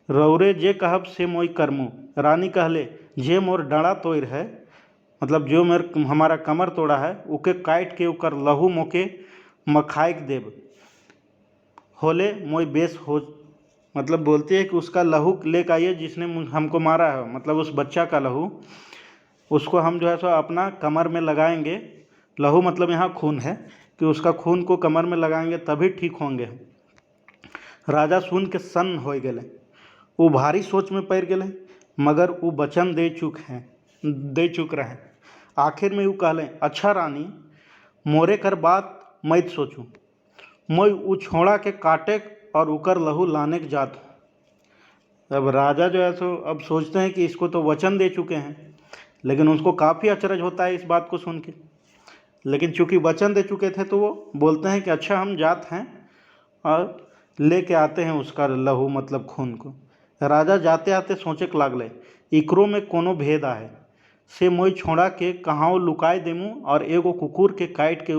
रौरे जे कहब से मोई करमू। रानी कहले जे मोर डाँड़ा तोड़ है, मतलब जो मेरे हमारा कमर तोड़ा है उके काट के उकर लहू मोके मखाइक देब, होले मोई बेस हो। मतलब बोलती है कि उसका लहू लेकर आइए जिसने हमको मारा है, मतलब उस बच्चा का लहू, उसको हम जो है सो अपना कमर में लगाएंगे। लहू मतलब यहाँ खून है, कि उसका खून को कमर में लगाएंगे तभी ठीक होंगे। राजा सुन के सन्न हो गए, वो भारी सोच में पड़ गए, मगर वो वचन दे चुक रहे। आखिर में वो कहलें अच्छा रानी मोरे कर बात मत सोचूं, मैं वो छोड़ा के काटे और उकर लहू लाने के जात हूँ। अब राजा जो है सो अब सोचते हैं कि इसको तो वचन दे चुके हैं, लेकिन उसको काफ़ी अचरज होता है इस बात को सुन के। लेकिन चूंकि वचन दे चुके थे तो वो बोलते हैं कि अच्छा हम जात हैं और लेके आते हैं उसका लहू मतलब खून को। राजा जाते आते सोचे के लागले इकरो में कोनो भेद आहे, से मोई छोड़ा के कहाँ लुकाए देमू और एगो कुकुर के काट के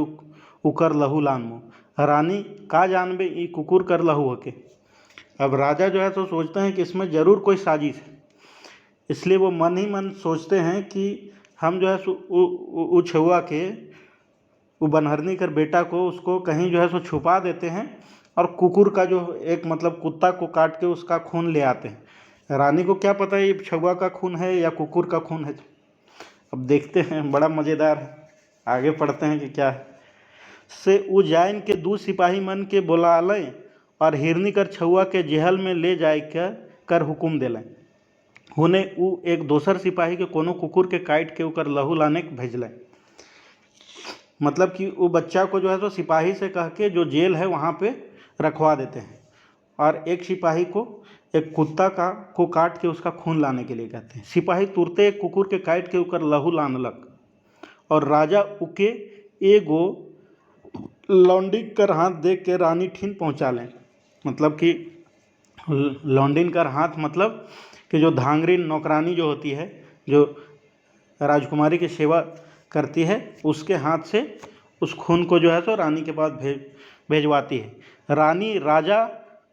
उकर लहू लानमू। रानी का जानबे ई कुकुर कर लहू होके। अब राजा जो है तो सोचते हैं कि इसमें ज़रूर कोई साजिश है, इसलिए वो मन ही मन सोचते हैं कि हम जो है सो छुआ के वो बनहरनी कर बेटा को उसको कहीं जो है सो छुपा देते हैं और कुकुर का जो एक मतलब कुत्ता को काट के उसका खून ले आते हैं। रानी को क्या पता ये छुआ का खून है या कुकुर का खून है। अब देखते हैं, बड़ा मज़ेदार है, आगे पढ़ते हैं कि क्या है। से उज्जैन के दू सिपाही मन के बुला लें और हिरनी कर छुआ के जेहल में ले जाए कर हुक्म दिलें। होने उ एक दोसर सिपाही के कोनो कुकुर के काट के उकर लहू लाने भेजलें। मतलब कि वो बच्चा को जो है तो सिपाही से कह के जो जेल है वहाँ पे रखवा देते हैं, और एक सिपाही को एक कुत्ता को काट के उसका खून लाने के लिए कहते हैं। सिपाही तुरते एक कुकुर के काट के उकर लहू लानलक और राजा उके एगो लौंडिक कर हाथ देख के रानी ठीन पहुँचा लें। मतलब कि लौंडिन कर हाथ मतलब कि जो धांगरी नौकरानी जो होती है, जो राजकुमारी की सेवा करती है, उसके हाथ से उस खून को जो है तो रानी के पास भेजवाती है। रानी राजा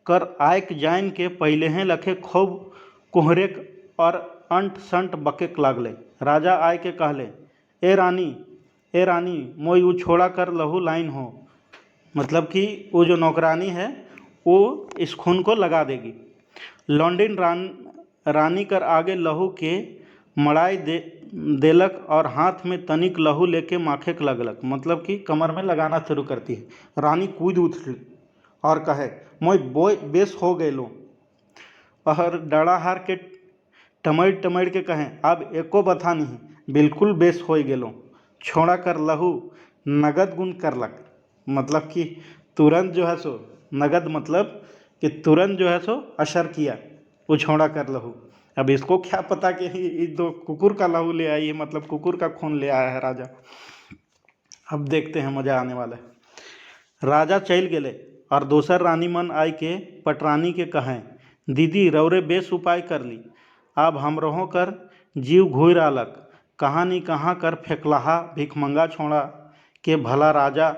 कर आयक जान के पहले हैं लखे खूब कोहरेक और अंट संट बकेक लागले। राजा आय के कहले ए रानी मोई वो छोड़ा कर लहू लाइन हो। मतलब कि वो जो नौकरानी है वो इस खून को लगा देगी। लौंडिन रानी कर आगे लहू के मड़ाई देलक और हाथ में तनिक लहू लेके माखे के लगलक, मतलब कि कमर में लगाना शुरू करती है। रानी कूद उठली और कहे मोय बोय बेस हो गए लो, और डड़ा हार के टमड़ के कहें अब एको बथा नहीं, बिल्कुल बेस हो गेलो। छोड़ा कर लहू नगद गुण करलक, मतलब कि तुरंत जो है सो नगद मतलब कि तुरंत जो है सो असर किया वो छोड़ा कर लहू। अब इसको क्या पता कि ये दो कुकुर का लहू ले आई है, मतलब कुकुर का खून ले आया है राजा। अब देखते हैं, मज़ा आने वाला है। राजा चल गए और दोसर रानी मन आई के पटरानी के कहें दीदी रौरे बेस उपाय कर ली, अब हमरों कर जीव घूर आलक, कहाँ नहीं कहाँ कर फेंकलाहा भिखमंगा छोड़ा के भला राजा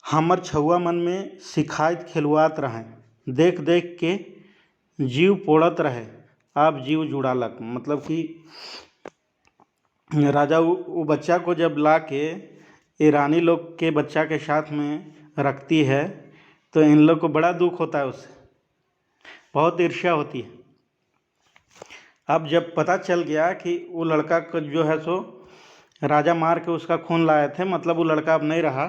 हमर छुआ मन में शिकायत खिलवात रहें, देख देख के जीव पोड़त रहे, आप जीव जुड़ालक, मतलब कि राजा वो बच्चा को जब ला के ये रानी लोग के बच्चा के साथ में रखती है तो इन लोग को बड़ा दुख होता है, उससे बहुत ईर्ष्या होती है। अब जब पता चल गया कि वो लड़का को जो है सो राजा मार के उसका खून लाए थे, मतलब वो लड़का अब नहीं रहा,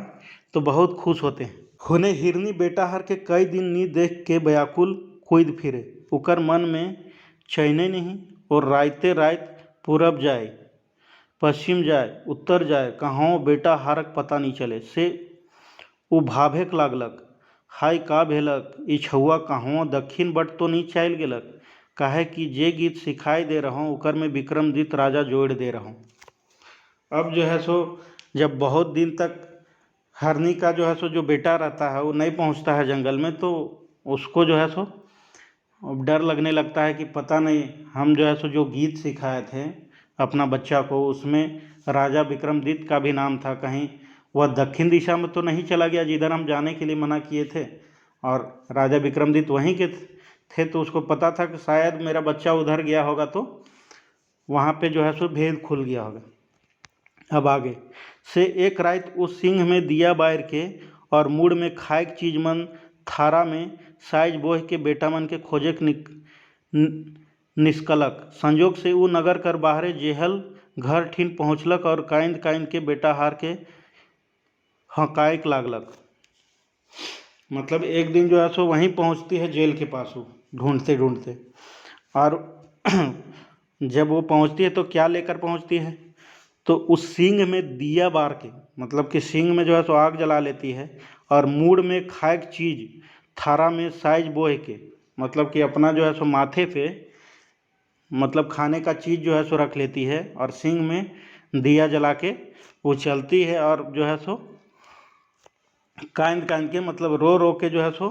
तो बहुत खुश होते हैं। हुने हिरनी बेटा हर के कई दिन नी देख के व्याकुल खुद फिरे, उकर मन में चैने नहीं, और रायते रात पूरब जाए पश्चिम जाए उत्तर जाए, कहाँ बेटा हारक पता नहीं चले से वो भाभेक लागलक। हाय का भेलक, ई छुआ कहाँ दक्षिण बट तो नहीं चल गेलक, काहे कि जे गीत सिखाई दे रहा हूँ उकर में विक्रमदित राजा जोड़ दे रहा हूँ। अब जो है सो जब बहुत दिन तक हरनी का जो है सो जो बेटा रहता है वो नहीं पहुंचता है जंगल में, तो उसको जो है सो अब डर लगने लगता है कि पता नहीं हम जो है सो जो गीत सिखाए थे अपना बच्चा को, उसमें राजा विक्रमदित्य का भी नाम था, कहीं वह दक्षिण दिशा में तो नहीं चला गया जिधर हम जाने के लिए मना किए थे, और राजा विक्रमदित्य वहीं के थे, तो उसको पता था कि शायद मेरा बच्चा उधर गया होगा, तो वहाँ पे जो है सो भेद खुल गया होगा। अब आगे से एक रात उस सिंह में दिया बार के और मूड में खाए चीज मन थारा में साइज बोह के बेटा मन के खोजे निष्कलक। संजोग से वो नगर कर बाहरे जेहल घर ठीन पहुँचलक और काइंद काइंद के बेटा हार के हकायक लागलक। मतलब एक दिन जो है सो वहीं पहुँचती है जेल के पास, वो ढूंढते ढूंढते, और जब वो पहुँचती है तो क्या लेकर पहुँचती है, तो उस सींग में दिया बार के, मतलब कि सींग में जो है सो आग जला लेती है, और मूड में खाए चीज थारा में साइज बोह के, मतलब कि अपना जो है सो माथे पे मतलब खाने का चीज़ जो है सो रख लेती है, और सींग में दिया जला के वो चलती है, और जो है सो कांद कांद के मतलब रो रो के जो है सो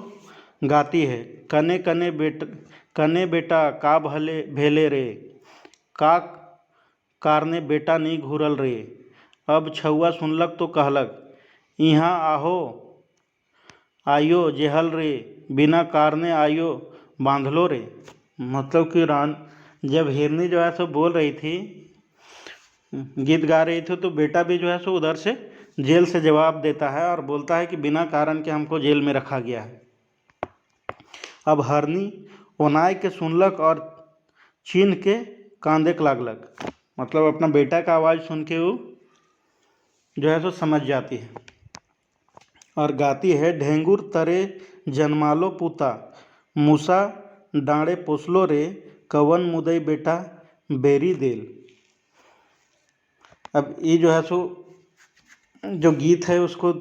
गाती है। कने बेटा का भले भेले रे, का कारने बेटा नहीं घूरल रे। अब छुआ सुनलक तो कहलक, यहाँ आहो आयो जेहल रे, बिना कारने आयो बांधलो रे। मतलब कि जब हिरनी जो है सो बोल रही थी, गीत गा रही थी, तो बेटा भी जो है सो उधर से जेल से जवाब देता है और बोलता है कि बिना कारण के हमको जेल में रखा गया है। अब हरनी ओनाय के सुनलक और चीन के कांदे लागलक, मतलब अपना बेटा का आवाज़ सुन के वो जो है सो समझ जाती है और गाती है, ढेंगुर तरे जन्मालो पुता, मूसा डाँड़े पोसलो रे, कवन मुदई बेटा बेरी देल। अब ये जो है सो जो गीत है उसको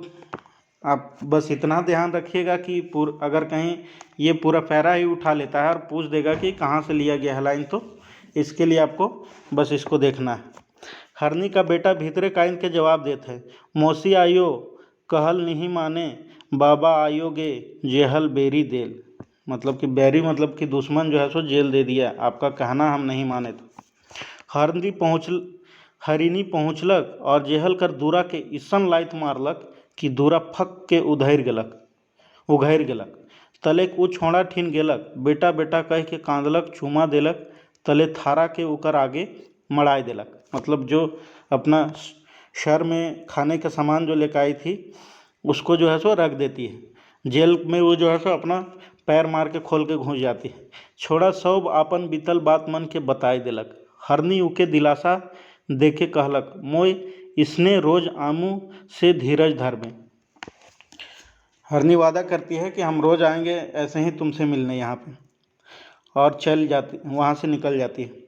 आप बस इतना ध्यान रखिएगा कि अगर कहीं ये पूरा पैरा ही उठा लेता है और पूछ देगा कि कहाँ से लिया गया है लाइन, तो इसके लिए आपको बस इसको देखना है। हरनी का बेटा भीतरे काइन के जवाब देते हैं, मौसी आयो कहल नहीं माने, बाबा आयो गे जेहल बेरी देल। मतलब कि बैरी मतलब कि दुश्मन जो है सो जेल दे दिया, आपका कहना हम नहीं माने तो। हरिनी पहुँचलक और जेहल कर दूरा के इसन लाइत मारलक कि दूरा फक के उघैर गेलक। तलेक उ छोड़ा ठीन गेलक, बेटा बेटा कह के कांदलक, चूमा देलक, तले थारा के ऊकर आगे मड़ाई देलक। मतलब जो अपना शहर में खाने का सामान जो लेकर आई थी उसको जो है सो रख देती है। जेल में वो जो है सो अपना पैर मार के खोल के घुस जाती है। छोड़ा सब आपन बीतल बात मन के बताई देलक। हरनी उके दिलासा देखे कहलक, मोय इसने रोज आमू से धीरज धर में। हरनी वादा करती है कि हम रोज आएंगे ऐसे ही तुमसे मिलने यहाँ पे, और चल जाती वहाँ से निकल जाती है।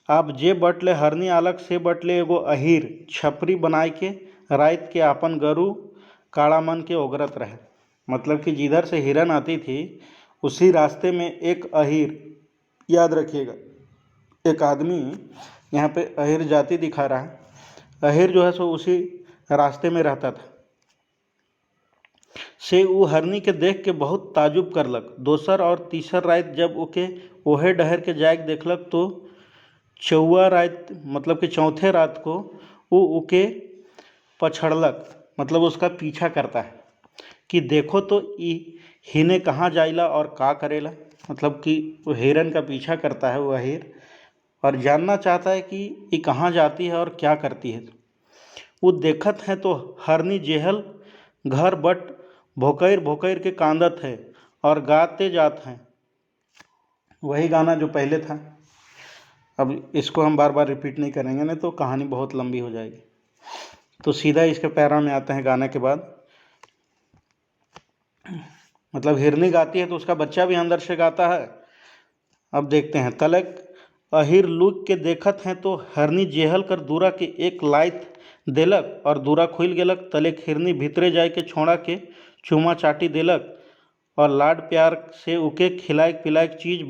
अब जे बटले हरनी आलक से बटले एगो अहीर छपरी बनाए के रात के आपन गरु काड़ा मन के ओगरत रहे। मतलब कि जिधर से हिरन आती थी उसी रास्ते में एक अहीर, याद रखिएगा एक आदमी यहाँ पे अहीर जाति दिखा रहा है, अहीर जो है सो उसी रास्ते में रहता था। से वो हरनी के देख के बहुत ताजुब करलक। दोसर और तीसर रात जब ओके ओहे डहर के जाके देखलक तो चौवा रात मतलब कि चौथे रात को वो ओके पछड़लक, मतलब उसका पीछा करता है कि देखो तो ई हिने कहाँ जाइला और का करेला। मतलब कि वो हिरन का पीछा करता है वो अहिर, और जानना चाहता है कि ये कहाँ जाती है और क्या करती है। वो देखत हैं तो हरनी जेहल घर बट भोकैर भोकैर के कांदत है और गाते जात हैं। वही गाना जो पहले था। अब इसको हम बार बार रिपीट नहीं करेंगे, नहीं तो कहानी बहुत लंबी हो जाएगी। तो सीधा इसके पैरा में आते हैं गाने के बाद। मतलब हिरनी गाती है तो उसका बच्चा भी अंदर से गाता है। अब देखते हैं, तलक अहिर लुक के देखत हैं तो हरनी जेहल कर दूरा के एक लाइत देलक और दूरा खुल गेलक। तलेक हिरनी भीतरे जाय के छोड़ा के चूमा चाटी देलक और लाड प्यार से उके खिलायक पिलायक चीज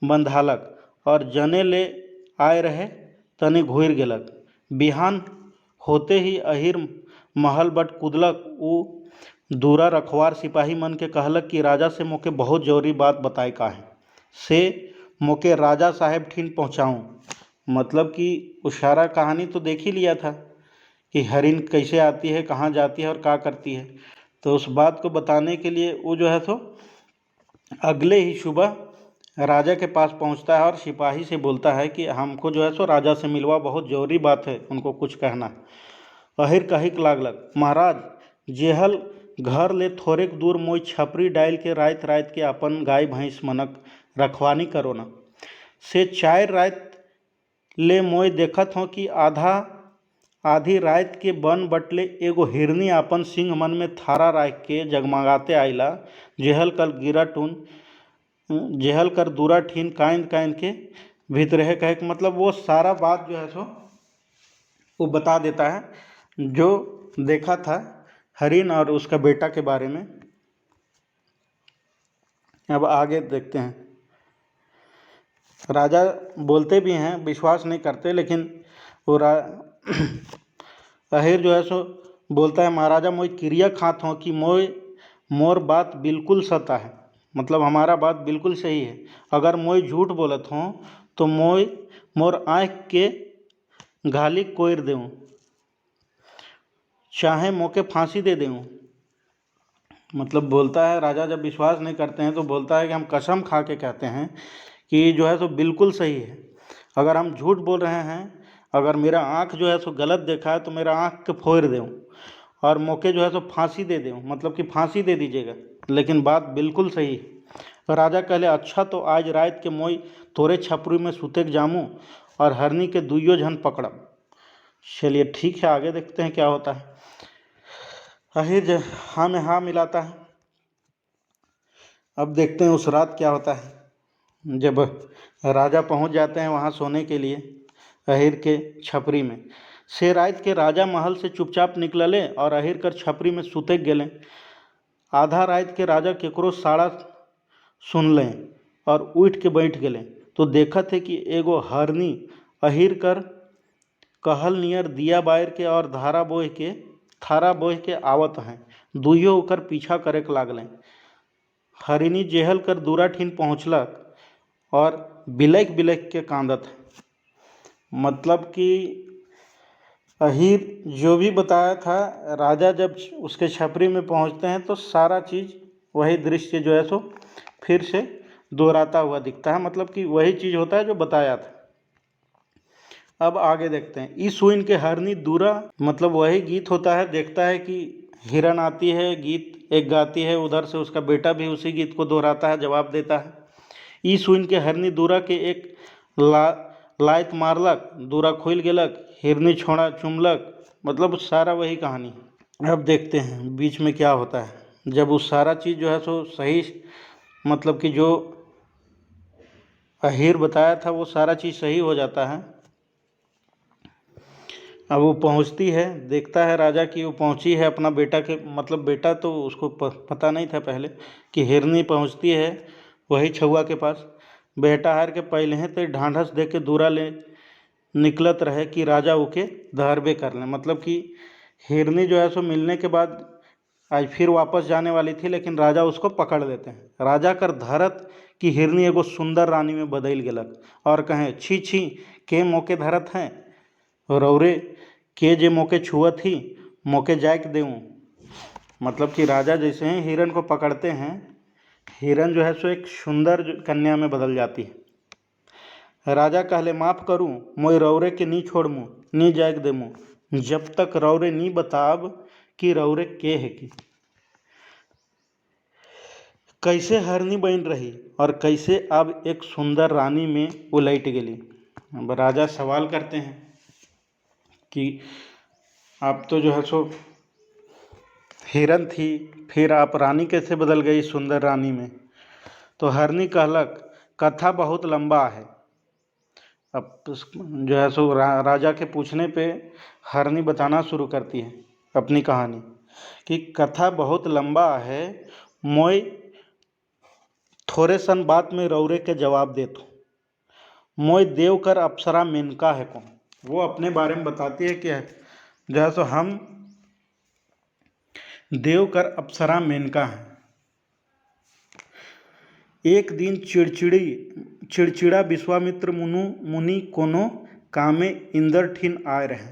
बंधालक और जने ले आए रहे तने घुर गेलक। बिहान होते ही अहिर महल बट कूदलक। उ दूरा रखवार सिपाही मन के कहलक कि राजा से मोके बहुत जरूरी बात बताए का है, से मोके राजा साहेब ठीन पहुँचाऊँ। मतलब कि वो सारा कहानी तो देख ही लिया था कि हरिन कैसे आती है, कहाँ जाती है और क्या करती है। तो उस बात को बताने के लिए वो जो है तो अगले ही सुबह राजा के पास पहुंचता है और सिपाही से बोलता है कि हमको जो है सो राजा से मिलवा, बहुत जरूरी बात है, उनको कुछ कहना। अहिर कहिक लागलक, महाराज जेहल घर ले थोड़ेक दूर मोई छपरी डाल के रात रात के अपन गाय भैंस मनक रखवानी करो ना। से 4 रात ले मोय देखत हो कि आधी रात के बन बटले एगो हिरनी अपन सिंह मन में थारा राख के जगमगाते आइला। जेहल कर दूरा ठीन कांद कांद के भीतरे कहे कि मतलब वो सारा बात जो है सो वो बता देता है जो देखा था हरिन और उसका बेटा के बारे में। अब आगे देखते हैं। राजा बोलते भी हैं, विश्वास नहीं करते, लेकिन वो अहिर जो है सो बोलता है, महाराजा मोई क्रिया खात हूँ कि मोर बात बिल्कुल सता है, मतलब हमारा बात बिल्कुल सही है। अगर मोई झूठ बोलत हूँ तो मोर आँख के घाली कोयर देऊँ, चाहे मोके फांसी दे देऊँ। मतलब बोलता है, राजा जब विश्वास नहीं करते हैं तो बोलता है कि हम कसम खा के कहते हैं कि जो है सो बिल्कुल सही है। अगर हम झूठ बोल रहे हैं, अगर मेरा आँख जो है सो गलत देखा है तो मेरा आँख के फोड़ दूँ और मौके जो है सो फांसी दे दूँ, मतलब कि फांसी दे दीजिएगा, लेकिन बात बिल्कुल सही है। तो राजा कहले, अच्छा तो आज रात के मोई तोरे छपरी में सुते के जामूँ और हरनी के दुइयो झन पकड़ब। चलिए ठीक है, आगे देखते हैं क्या होता है। अहिर हाँ में हाँ मिलाता है। अब देखते हैं उस रात क्या होता है। जब राजा पहुंच जाते हैं वहां सोने के लिए अहिर के छपरी में, से रात के राजा महल से चुपचाप निकलले और अहिर कर छपरी में सुते गेले। आधा रात के राजा केकरो साड़ा सुन लें और उठ के बैठ गेले तो देखत है कि एगो हरनी अहिर कर कहल नियर दिया बायर के और थारा बोह के आवत हैं। दुइयो ओकर पीछा करे के लागलें। हरिनी जेहल कर दूरा ठीन पहुँचलक और बिलक बिलक के कांदत है। मतलब कि अहीर जो भी बताया था, राजा जब उसके छपरी में पहुंचते हैं तो सारा चीज़ वही दृश्य जो है सो फिर से दोहराता हुआ दिखता है। मतलब कि वही चीज़ होता है जो बताया था। अब आगे देखते हैं। ई सुइन के हरनी दूरा, मतलब वही गीत होता है। देखता है कि हिरन आती है, गीत एक गाती है, उधर से उसका बेटा भी उसी गीत को दोहराता है, जवाब देता है। ई सुइन के हरनी दूरा के एक लाइत मारलक, दूरा खुल गेलक, हिरनी छोड़ा चुमलक। मतलब सारा वही कहानी। अब देखते हैं बीच में क्या होता है। जब वो सारा चीज़ जो है सो सही, मतलब कि जो अहीर बताया था वो सारा चीज़ सही हो जाता है। अब वो पहुंचती है, देखता है राजा कि वो पहुंची है अपना बेटा के, मतलब बेटा तो उसको पता नहीं था पहले कि हिरनी पहुंचती है वही छुआ के पास। बेटा हार के पहले हैं तो ढांढस दे के दूरा ले निकलत रहे कि राजा उके धरबे कर लें। मतलब कि हिरनी जो है सो मिलने के बाद आज फिर वापस जाने वाली थी, लेकिन राजा उसको पकड़ लेते हैं। राजा कर धरत कि हिरनी एगो सुंदर रानी में बदल गेलक और कहें, छी छी के मोके धरत हैं, रौरे के जे मोके छुअत ही, मोके जायक देऊँ। मतलब कि राजा जैसे ही हिरन को पकड़ते हैं हिरन जो है सो एक सुंदर कन्या में बदल जाती है। राजा कहले माफ करूं मोय रौरे के नी छोड़मू नी जाग देमू जब तक रौरे नी बताब कि रौरे के है की। कैसे हरनी बन रही और कैसे अब एक सुंदर रानी में उलट गई। अब राजा सवाल करते हैं कि आप तो जो है सो हिरन थी, फिर आप रानी कैसे बदल गई सुंदर रानी में। तो हरनी कहलक कथा बहुत लंबा है। अब जो है सो राजा के पूछने पे हरनी बताना शुरू करती है अपनी कहानी कि कथा बहुत लंबा है, मोय थोड़े सन बात में रौरे के जवाब देतो। मोय देवकर अप्सरा मेनका है कौन। वो अपने बारे में बताती है कि जो है सो हम देवकर अप्सरा मेनका है। एक दिन चिड़चिड़ा विश्वामित्र मुनि कोनो कामे इंद्र ठिन आए रहे।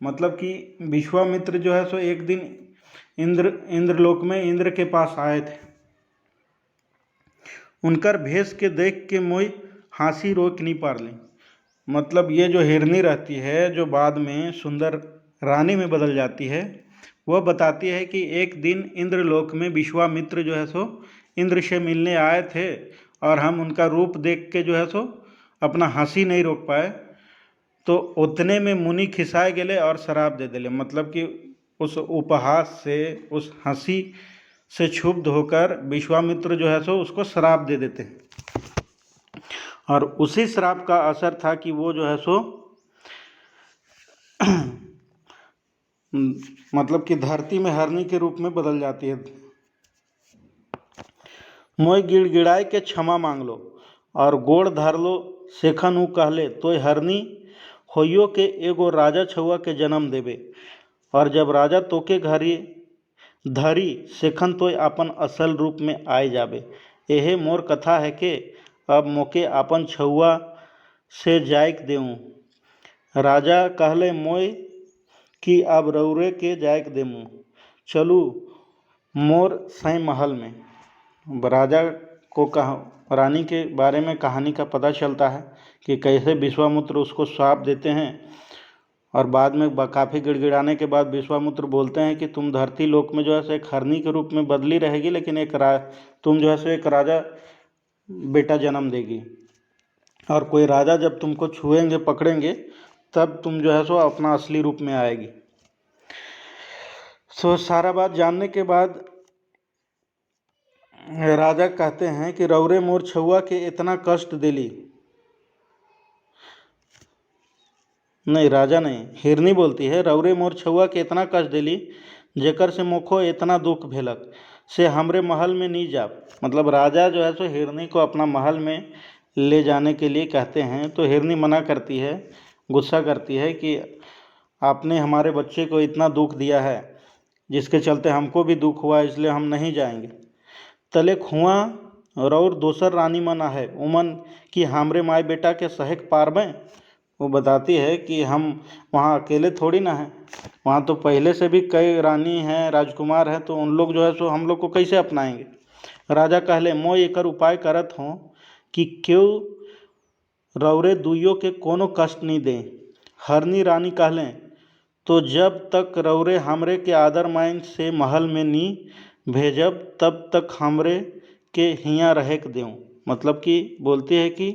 मतलब कि विश्वामित्र जो है सो एक दिन इंद्रलोक में इंद्र के पास आए थे। उनकर भेष के देख के मोय हंसी रोक नहीं पा ली। मतलब ये जो हिरनी रहती है जो बाद में सुंदर रानी में बदल जाती है, वह बताती है कि एक दिन इंद्रलोक में विश्वामित्र जो है सो इंद्र से मिलने आए थे और हम उनका रूप देख के जो है सो अपना हंसी नहीं रोक पाए। तो उतने में मुनि खिसाए गए और शराब दे दिले। मतलब कि उस उपहास से, उस हंसी से क्षुब्ध होकर विश्वामित्र जो है सो उसको शराब दे देते हैं। और उसी श्राप का असर था कि वो जो है सो मतलब कि धरती में हरनी के रूप में बदल जाती है। मोय गिड़गिड़ाए के क्षमा मांग लो और गोड़ धर लो सेखन ऊ कहले तोय हरनी होइयो के एगो राजा छुआ के जन्म देवे। और जब राजा तोके घरी धरी सेखन तोय अपन असल रूप में आए जाबे। यह मोर कथा है के अब मोके अपन छुआ से जायक देऊँ। राजा कहले मोय कि अब रौरे के जायक देमू चलू मोर सै महल में। राजा को रानी के बारे में कहानी का पता चलता है कि कैसे विश्वामित्र उसको श्राप देते हैं। और बाद में काफ़ी गिड़गिड़ाने के बाद विश्वामित्र बोलते हैं कि तुम धरती लोक में जो है सो एक हरनी के रूप में बदली रहेगी, लेकिन तुम जो है सो एक राजा बेटा जन्म देगी। और कोई राजा जब तुमको छुएंगे पकड़ेंगे तब तुम जो है सो अपना असली रूप में आएगी। सो सारा बात जानने के बाद राजा कहते हैं कि रौरे मोर छुआ के इतना कष्ट दिली। नहीं, राजा नहीं, हिरनी बोलती है रौरे मोर छुआ के इतना कष्ट दिली जेकर से मोखो इतना दुख भेलक से हमरे महल में नहीं जाब। मतलब राजा जो है सो हिरनी को अपना महल में ले जाने के लिए कहते हैं तो हिरनी मना करती है, गुस्सा करती है कि आपने हमारे बच्चे को इतना दुख दिया है जिसके चलते हमको भी दुख हुआ, इसलिए हम नहीं जाएंगे। तले खुआ रौर दोसर रानी मना है उमन कि हमरे माई बेटा के सहेक पारबें। वो बताती है कि हम वहाँ अकेले थोड़ी ना हैं, वहाँ तो पहले से भी कई रानी हैं, राजकुमार हैं, तो उन लोग जो है सो हम लोग को कैसे अपनाएंगे। राजा कहले मोय एकर उपाय करत हों कि क्यों रौरे दुइयों के कोनो कष्ट नहीं दें। हरनी रानी कहलें तो जब तक रौरे हमरे के आदर मान से महल में नी भेजब तब तक हमरे के हियाँ रह के देऊँ। मतलब कि बोलती है कि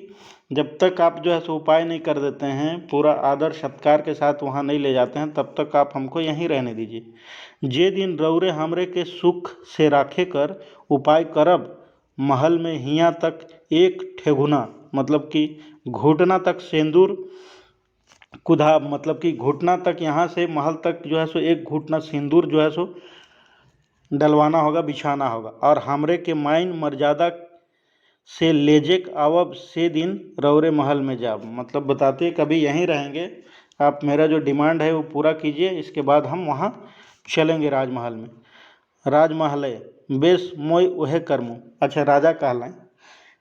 जब तक आप जो है सो उपाय नहीं कर देते हैं, पूरा आदर सत्कार के साथ वहाँ नहीं ले जाते हैं, तब तक आप हमको यहीं रहने दीजिए। जे दिन रौरे हमरे के सुख से राखे कर उपाय करब महल में हियाँ तक एक ठेगुना मतलब कि घुटना तक सिंदूर कुधा, मतलब कि घुटना तक यहाँ से महल तक जो है सो एक घुटना सिंदूर जो है सो डलवाना होगा, बिछाना होगा। और हमरे के माइन मर्यादा से लेजेक आवब से दिन रौरे महल में जाब। मतलब बताते कभी यहीं रहेंगे, आप मेरा जो डिमांड है वो पूरा कीजिए, इसके बाद हम वहाँ चलेंगे राजमहल में। राजमहल बेस मोय वह करमू। अच्छा, राजा कहलें,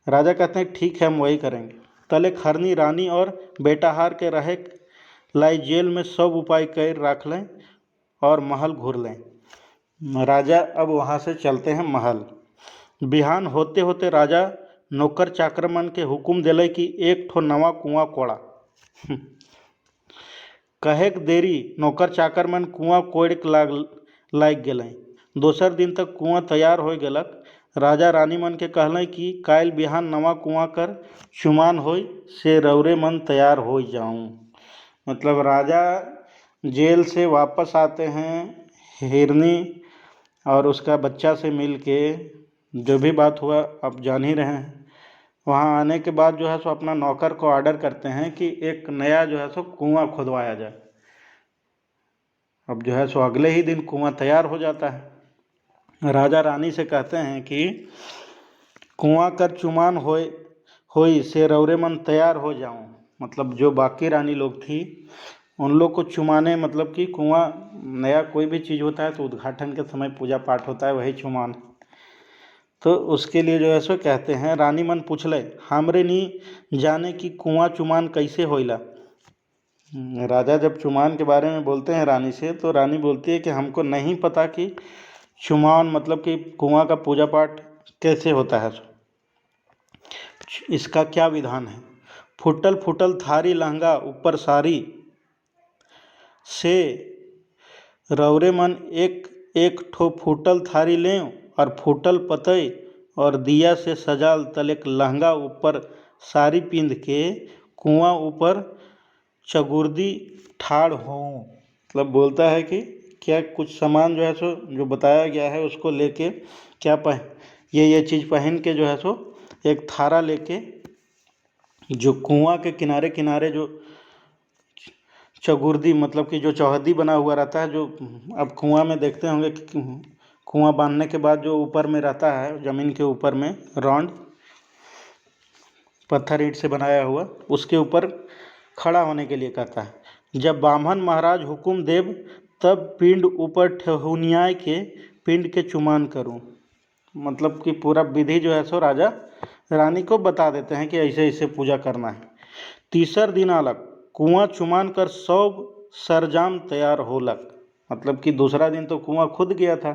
राजा कहते हैं ठीक है हम वही करेंगे। तले खरनी रानी और बेटाहार के रहे लाई जेल में सब उपाय कर रख लें और महल घूर लें। राजा अब वहाँ से चलते हैं महल। बिहान होते होते राजा नौकर चाकर मन के हुकुम दिले कि एक ठो नवा कुआं कोड़ा। कहेक देरी नौकर चाकर मन कुआं कोड़ के लाग गेलें। दोसर दिन तक कुआं तैयार हो गेलक। राजा रानी मन के कहलें कि काल बिहान नवा कुआं कर चुमान होई से रौरे मन तैयार हो जाऊं। मतलब राजा जेल से वापस आते हैं, हिरनी और उसका बच्चा से मिल के जो भी बात हुआ आप जान ही रहे हैं। वहाँ आने के बाद जो है सो अपना नौकर को ऑर्डर करते हैं कि एक नया जो है सो कुआं खुदवाया जाए। अब जो है सो अगले ही दिन कुआं तैयार हो जाता है। राजा रानी से कहते हैं कि कुआं कर चुमान होई से रौरे मन तैयार हो जाऊं। मतलब जो बाकी रानी लोग थी उन लोग को चुमाने, मतलब कि कुआं नया कोई भी चीज़ होता है तो उद्घाटन के समय पूजा पाठ होता है, वही चुमान। तो उसके लिए जो है सो कहते हैं, रानी मन पूछले हमरे नी जाने कि कुआं चुमान कैसे होइला। राजा जब चुमान के बारे में बोलते हैं रानी से, तो रानी बोलती है कि हमको नहीं पता कि चुमान मतलब कि कुआं का पूजा पाठ कैसे होता है, इसका क्या विधान है। फुटल फुटल थारी लहंगा ऊपर सारी से रौरे मन एक एक ठो फूटल थारी लें और फूटल पतई और दिया से सजाल तलेक लहंगा ऊपर सारी पिंध के कुआं ऊपर चगुर्दी ठाड़ हों। मतलब बोलता है कि क्या कुछ सामान जो है सो जो बताया गया है उसको लेके क्या ये चीज़ पहन के जो है सो एक थारा लेके जो कुआं के किनारे किनारे जो चगुर्दी मतलब कि जो चौहद्दी बना हुआ रहता है, जो अब कुआं में देखते होंगे कि कुआं बांधने के बाद जो ऊपर में रहता है ज़मीन के ऊपर में राउंड पत्थर ईंट से बनाया हुआ, उसके ऊपर खड़ा होने के लिए कहता है। जब बामन महाराज हुकुम देव तब पिंड ऊपर ठहुनियाय के पिंड के चुमान करूं। मतलब कि पूरा विधि जो है सो राजा रानी को बता देते हैं कि ऐसे ऐसे पूजा करना है। तीसर दिन आलक कुआं चुमान कर सब सरजाम तैयार होलक। मतलब कि दूसरा दिन तो कुआं खुद गया था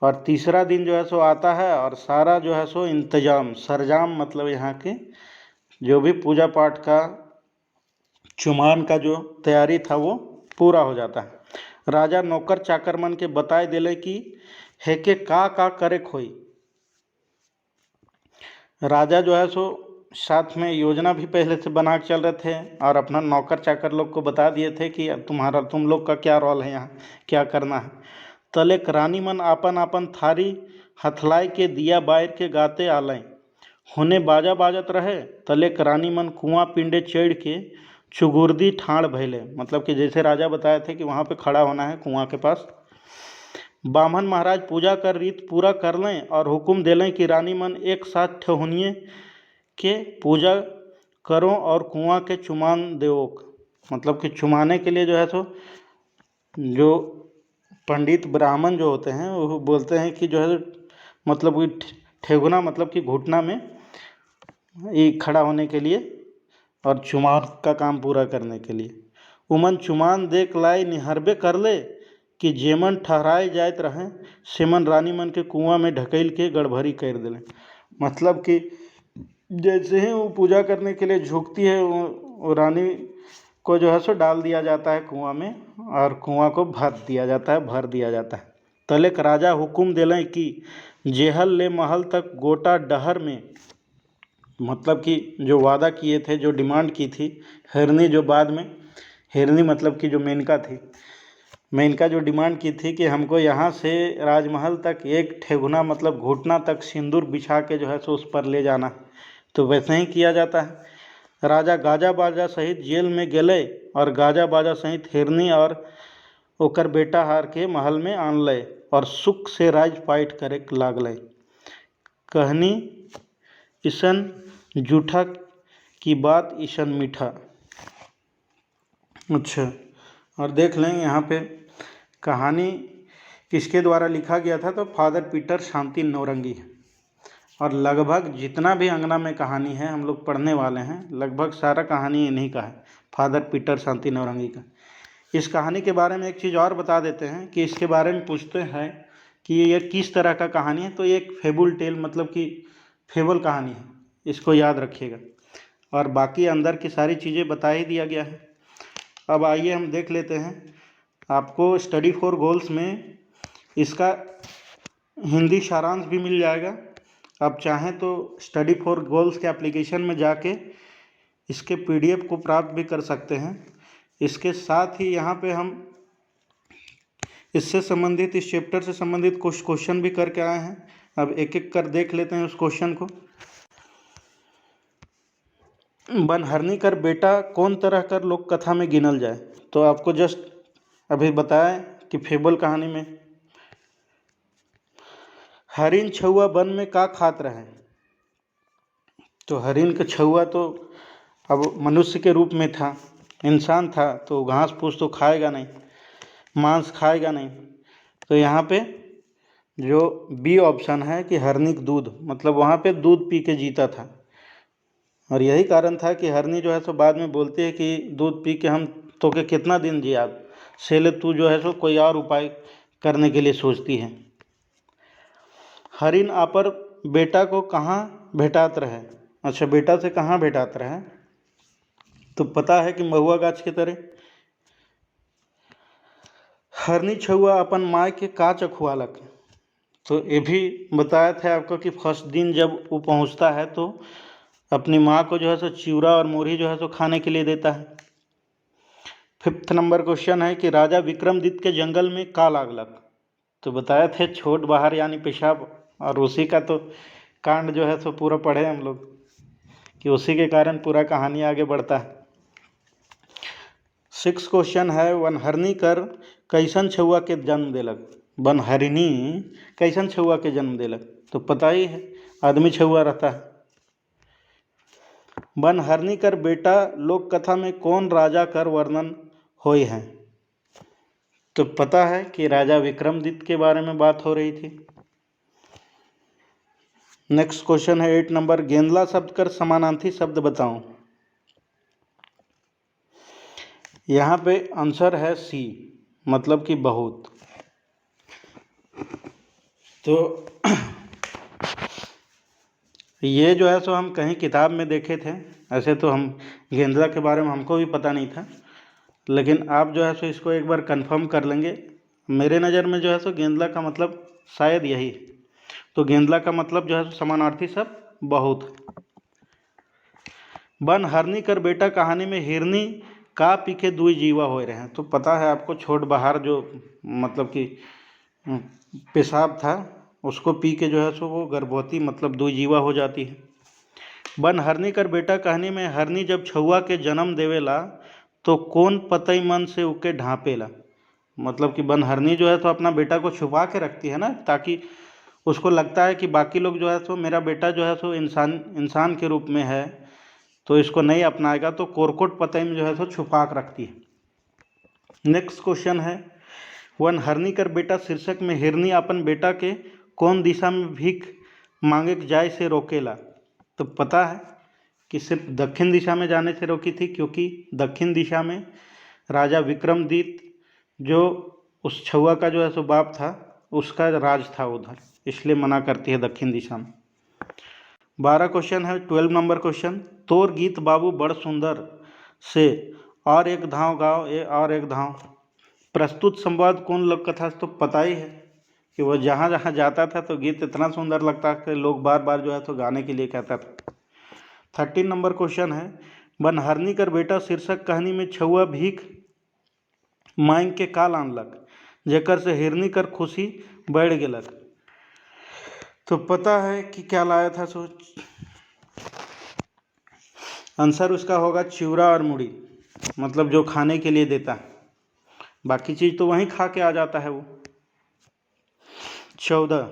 और तीसरा दिन जो है सो आता है और सारा जो है सो इंतजाम सरजाम मतलब यहाँ के जो भी पूजा पाठ का चुमान का जो तैयारी था वो पूरा हो जाता है। राजा नौकर चाकर मन के बताए दिले कि हेके का करे खोई। राजा जो है सो साथ में योजना भी पहले से बना के चल रहे थे और अपना नौकर चाकर लोग को बता दिए थे कि तुम लोग का क्या रोल है, यहाँ क्या करना है। तलेक रानी मन आपन आपन थारी हथलाई के दिया बायर के गाते आलय होने बाजा बाजत रहे। तलेक रानी मन कुआं पिंडे चढ़ के चुगुर्दी ठाड़ भैले। मतलब कि जैसे राजा बताए थे कि वहाँ पे खड़ा होना है कुआं के पास। बामन महाराज पूजा कर रीत पूरा कर लें और हुक्म दिलें कि रानी मन एक साथ ठहुनिए के पूजा करो और कुआं के चुमान देवोक। मतलब कि चुमाने के लिए जो है सो जो पंडित ब्राह्मण जो होते हैं वो बोलते हैं कि जो है मतलब कि ठेगुना मतलब कि घुटना में ये खड़ा होने के लिए और चुमान का काम पूरा करने के लिए। उमन चुमान देख लाई निहरबे कर ले कि जेमन ठहराए जात रहें सेमन रानी मन के कुआं में ढकेल के गड़भरी कर दिले। मतलब कि जैसे ही वो पूजा करने के लिए झुकती है वो रानी को जो है सो डाल दिया जाता है कुआं में और कुआं को भर दिया जाता है। तलेक राजा हुकुम दिलें कि जेहल ले महल तक गोटा डहर में, मतलब कि जो वादा किए थे जो डिमांड की थी हिरनी, जो बाद में हिरनी मतलब कि जो मेनका थी, मेनका जो डिमांड की थी कि हमको यहाँ से राजमहल तक एक ठेगुना मतलब घुटना तक सिंदूर बिछा के जो है सो उस पर ले जाना, तो वैसे ही किया जाता है। राजा गाजा बाजा सहित जेल में गेले और गाजा बाजा सहित हिरनी और ओकर बेटा हार के महल में आन लय और सुख से राज पाइट करे लागले। कहनी ईसन जूठा की बात ईसन मीठा। अच्छा, और देख लें यहाँ पे कहानी किसके द्वारा लिखा गया था, तो फादर पीटर शांति नौरंगी। और लगभग जितना भी अंगना में कहानी है हम लोग पढ़ने वाले हैं, लगभग सारा कहानी इन्हीं का है, फादर पीटर शांति नौरंगी का। इस कहानी के बारे में एक चीज़ और बता देते हैं कि इसके बारे में पूछते हैं कि ये किस तरह का कहानी है, तो ये एक फेबुल टेल मतलब कि फेबल कहानी है, इसको याद रखिएगा। और बाकी अंदर की सारी चीज़ें बता ही दिया गया है। अब आइए हम देख लेते हैं। आपको स्टडी फॉर गोल्स में इसका हिंदी सारांश भी मिल जाएगा। आप चाहें तो स्टडी फॉर गोल्स के एप्लीकेशन में जाके इसके पीडीएफ को प्राप्त भी कर सकते हैं। इसके साथ ही यहाँ पे हम इससे संबंधित, इस चैप्टर से संबंधित कुछ क्वेश्चन भी करके आए हैं। अब एक एक कर देख लेते हैं उस क्वेश्चन को। बनहरनी कर बेटा कौन तरह कर लोक कथा में गिनल जाए। तो आपको जस्ट अभी बताया कि फेबल कहानी में हरिन छुआ वन में का खात रहे। तो हरिन का छुआ तो अब मनुष्य के रूप में था, इंसान था, तो घास फूस तो खाएगा नहीं, मांस खाएगा नहीं। तो यहाँ पे जो बी ऑप्शन है कि हरनिक दूध, मतलब वहाँ पे दूध पी के जीता था। और यही कारण था कि हरनी जो है सो बाद में बोलती है कि दूध पी के हम तो के कितना दिन जिया, सेले तू जो है सो कोई और उपाय करने के लिए सोचती है। हरिन आपर बेटा को कहाँ भेटात रहे। अच्छा, बेटा से कहाँ भेटात रहे, तो पता है कि महुआ गाछ के तरह। हरनी छुआ अपन माय के का चखुआलक। तो ये भी बताया था आपको कि फर्स्ट दिन जब वो पहुंचता है तो अपनी माँ को जो है सो चिवड़ा और मोरी जो है सो खाने के लिए देता है। 5th नंबर क्वेश्चन है कि राजा विक्रमादित्य के जंगल में का लागलक। तो बताया थे छोट बाहर यानी पेशाब, और उसी का तो कांड जो है सो पूरा पढ़े हम लोग कि उसी के कारण पूरा कहानी आगे बढ़ता है। 6 क्वेश्चन है बनहरनी कर कैसन छुआ के जन्म देलक। बनहरिनी कैसन छुआ के जन्म देलक, तो पता ही है आदमी छुआ रहता है। बनहरनी कर बेटा लोक कथा में कौन राजा कर वर्णन होई है। तो पता है कि राजा विक्रमादित्य के बारे में बात हो रही थी। नेक्स्ट क्वेश्चन है 8 नंबर, गेंदला शब्द कर समानार्थी शब्द बताओ। यहाँ पे आंसर है सी, मतलब कि बहुत। तो ये जो है सो हम कहीं किताब में देखे थे। ऐसे तो हम गेंदला के बारे में हमको भी पता नहीं था, लेकिन आप जो है सो इसको एक बार कंफर्म कर लेंगे। मेरे नज़र में जो है सो गेंदला का मतलब शायद यही। तो गेंदला का मतलब जो है सो समानार्थी शब्द बहुत। बनहरनी कर बेटा कहानी में हिरनी का पी के दुई जीवा हो रहे हैं। तो पता है आपको छोट बाहर जो मतलब कि पेशाब था उसको पी के जो है सो वो गर्भवती मतलब दुई जीवा हो जाती है। बनहरनी कर बेटा कहानी में हरनी जब छुआ के जन्म देवेला तो कौन पतई मन से उके ढांपेला। मतलब कि बनहरनी जो है तो अपना बेटा को छुपा के रखती है ना, ताकि उसको लगता है कि बाकी लोग जो है सो मेरा बेटा जो है सो इंसान के रूप में है, तो इसको नहीं अपनाएगा, तो कोरकोट पतई में जो है सो छुपा के रखती है। नेक्स्ट क्वेश्चन है बनहरनी कर बेटा शीर्षक में हिरनी अपन बेटा के कौन दिशा में भीख मांगे जाए से रोकेला। तो पता है कि सिर्फ दक्षिण दिशा में जाने से रोकी थी, क्योंकि दक्षिण दिशा में राजा विक्रमादित्य जो उस छुआ का जो है सो बाप था उसका राज था उधर, इसलिए मना करती है दक्षिण दिशा में। 12 क्वेश्चन है 12 नंबर क्वेश्चन, तोर गीत बाबू बड़ सुंदर से और एक धाव गाओ और एक धाव। प्रस्तुत संवाद कौन लोक कथा। तो पता ही है कि वह जहाँ जहाँ जाता था तो गीत इतना सुंदर लगता कि लोग बार बार जो है तो गाने के लिए कहता था। 13 नंबर क्वेश्चन है बनहरनी कर बेटा शीर्षक कहानी में छुआ भीख मांग के का लानलक जेकर से हिरनी कर खुशी बढ़ गेलक। तो पता है कि क्या लाया था। सोच आंसर उसका होगा चिवड़ा और मुड़ी, मतलब जो खाने के लिए देता है, बाकी चीज़ तो वहीं खा के आ जाता है वो। 14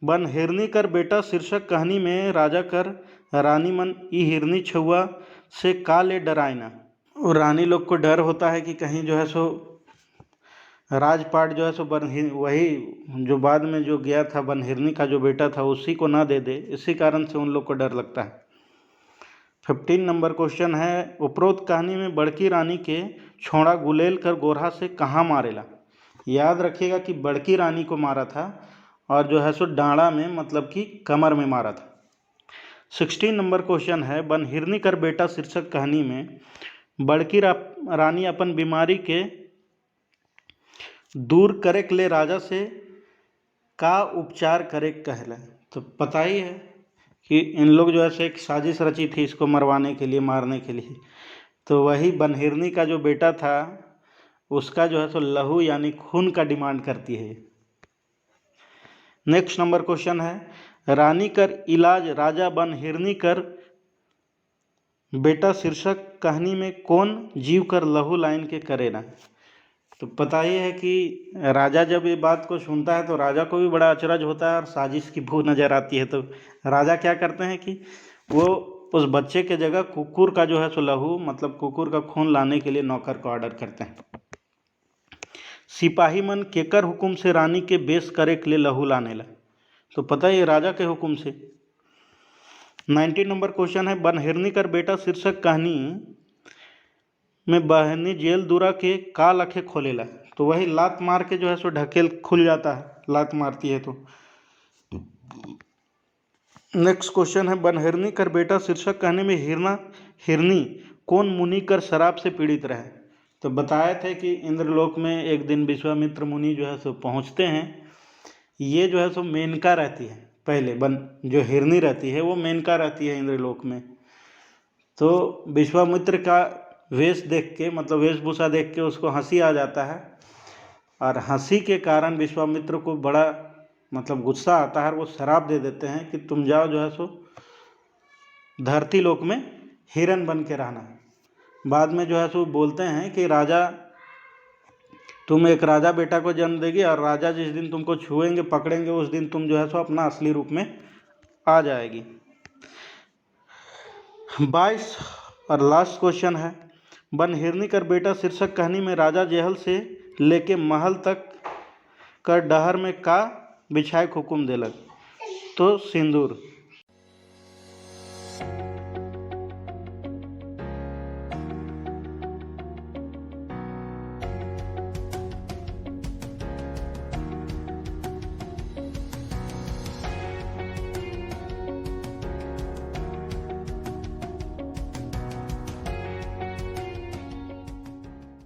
बनहरनी कर बेटा शीर्षक कहानी में राजा कर रानी मन ई हिरनी छुआ से का ले डराए ना। और रानी लोग को डर होता है कि कहीं जो है सो राजपाट जो है सो वही जो बाद में जो गया था बनहरनी का जो बेटा था उसी को ना दे दे, इसी कारण से उन लोग को डर लगता है। 15 नंबर क्वेश्चन है उपरोक्त कहानी में बड़की रानी के छोड़ा गुलेल कर गोरहा से कहाँ मारेला। याद रखिएगा कि बड़की रानी को मारा था और जो है सो डाँड़ा में मतलब कि कमर में मारा था। 16 नंबर क्वेश्चन है, बन हिरनी कर बेटा शीर्षक कहानी में बड़की रानी अपन बीमारी के दूर करे के लिए राजा से का उपचार करे कहला। तो पता ही है कि इन लोग जो है एक साजिश रची थी इसको मरवाने के लिए, मारने के लिए। तो वही बनहिरनी का जो बेटा था उसका जो है सो लहू यानी खून का डिमांड करती है। नेक्स्ट नंबर क्वेश्चन है, रानी कर इलाज राजा बनहिरनी कर बेटा शीर्षक कहानी में कौन जीव कर लहू लाइन के करेना। तो पता ही है कि राजा जब ये बात को सुनता है तो राजा को भी बड़ा अचरज होता है और साजिश की भू नज़र आती है। तो राजा क्या करते हैं कि वो उस बच्चे के जगह कुकुर का जो है सो लहू मतलब कुकुर का खून लाने के लिए नौकर को ऑर्डर करते हैं। सिपाही मन केकर हुकुम से रानी के बेस करे के लिए लहू लाने ला। तो पता है राजा के हुक्म से। 19 नंबर क्वेश्चन है, बनहिरनी कर बेटा शीर्षक कहानी में बहनी जेल दूरा के का लखे खोलेला। तो वही लात मार के जो है सो ढकेल खुल जाता है, लात मारती है तो। नेक्स्ट क्वेश्चन है, बनहिरनी कर बेटा शीर्षक कहानी में हिरनी कौन मुनि कर शराब से पीड़ित रहे। तो बताए थे कि इंद्रलोक में एक दिन विश्वामित्र मुनि जो है सो पहुँचते हैं। ये जो है सो मेनका रहती है, पहले जो हिरनी रहती है वो मेनका रहती है इंद्रलोक में। तो विश्वामित्र का वेश देख के मतलब वेशभूषा देख के उसको हंसी आ जाता है और हंसी के कारण विश्वामित्र को बड़ा मतलब गुस्सा आता है और वो शराप दे देते हैं कि तुम जाओ जो है सो धरती लोक में हिरन बन के रहना। बाद में जो है सो बोलते हैं कि राजा तुम एक राजा बेटा को जन्म देगी और राजा जिस दिन तुमको छुएंगे पकड़ेंगे उस दिन तुम जो है सो अपना असली रूप में आ जाएगी। 22 और लास्ट क्वेश्चन है, बनहिरनी कर बेटा शीर्षक कहानी में राजा जेहल से लेके महल तक कर डहर में का बिछाए हुकुम देलक। तो सिंदूर।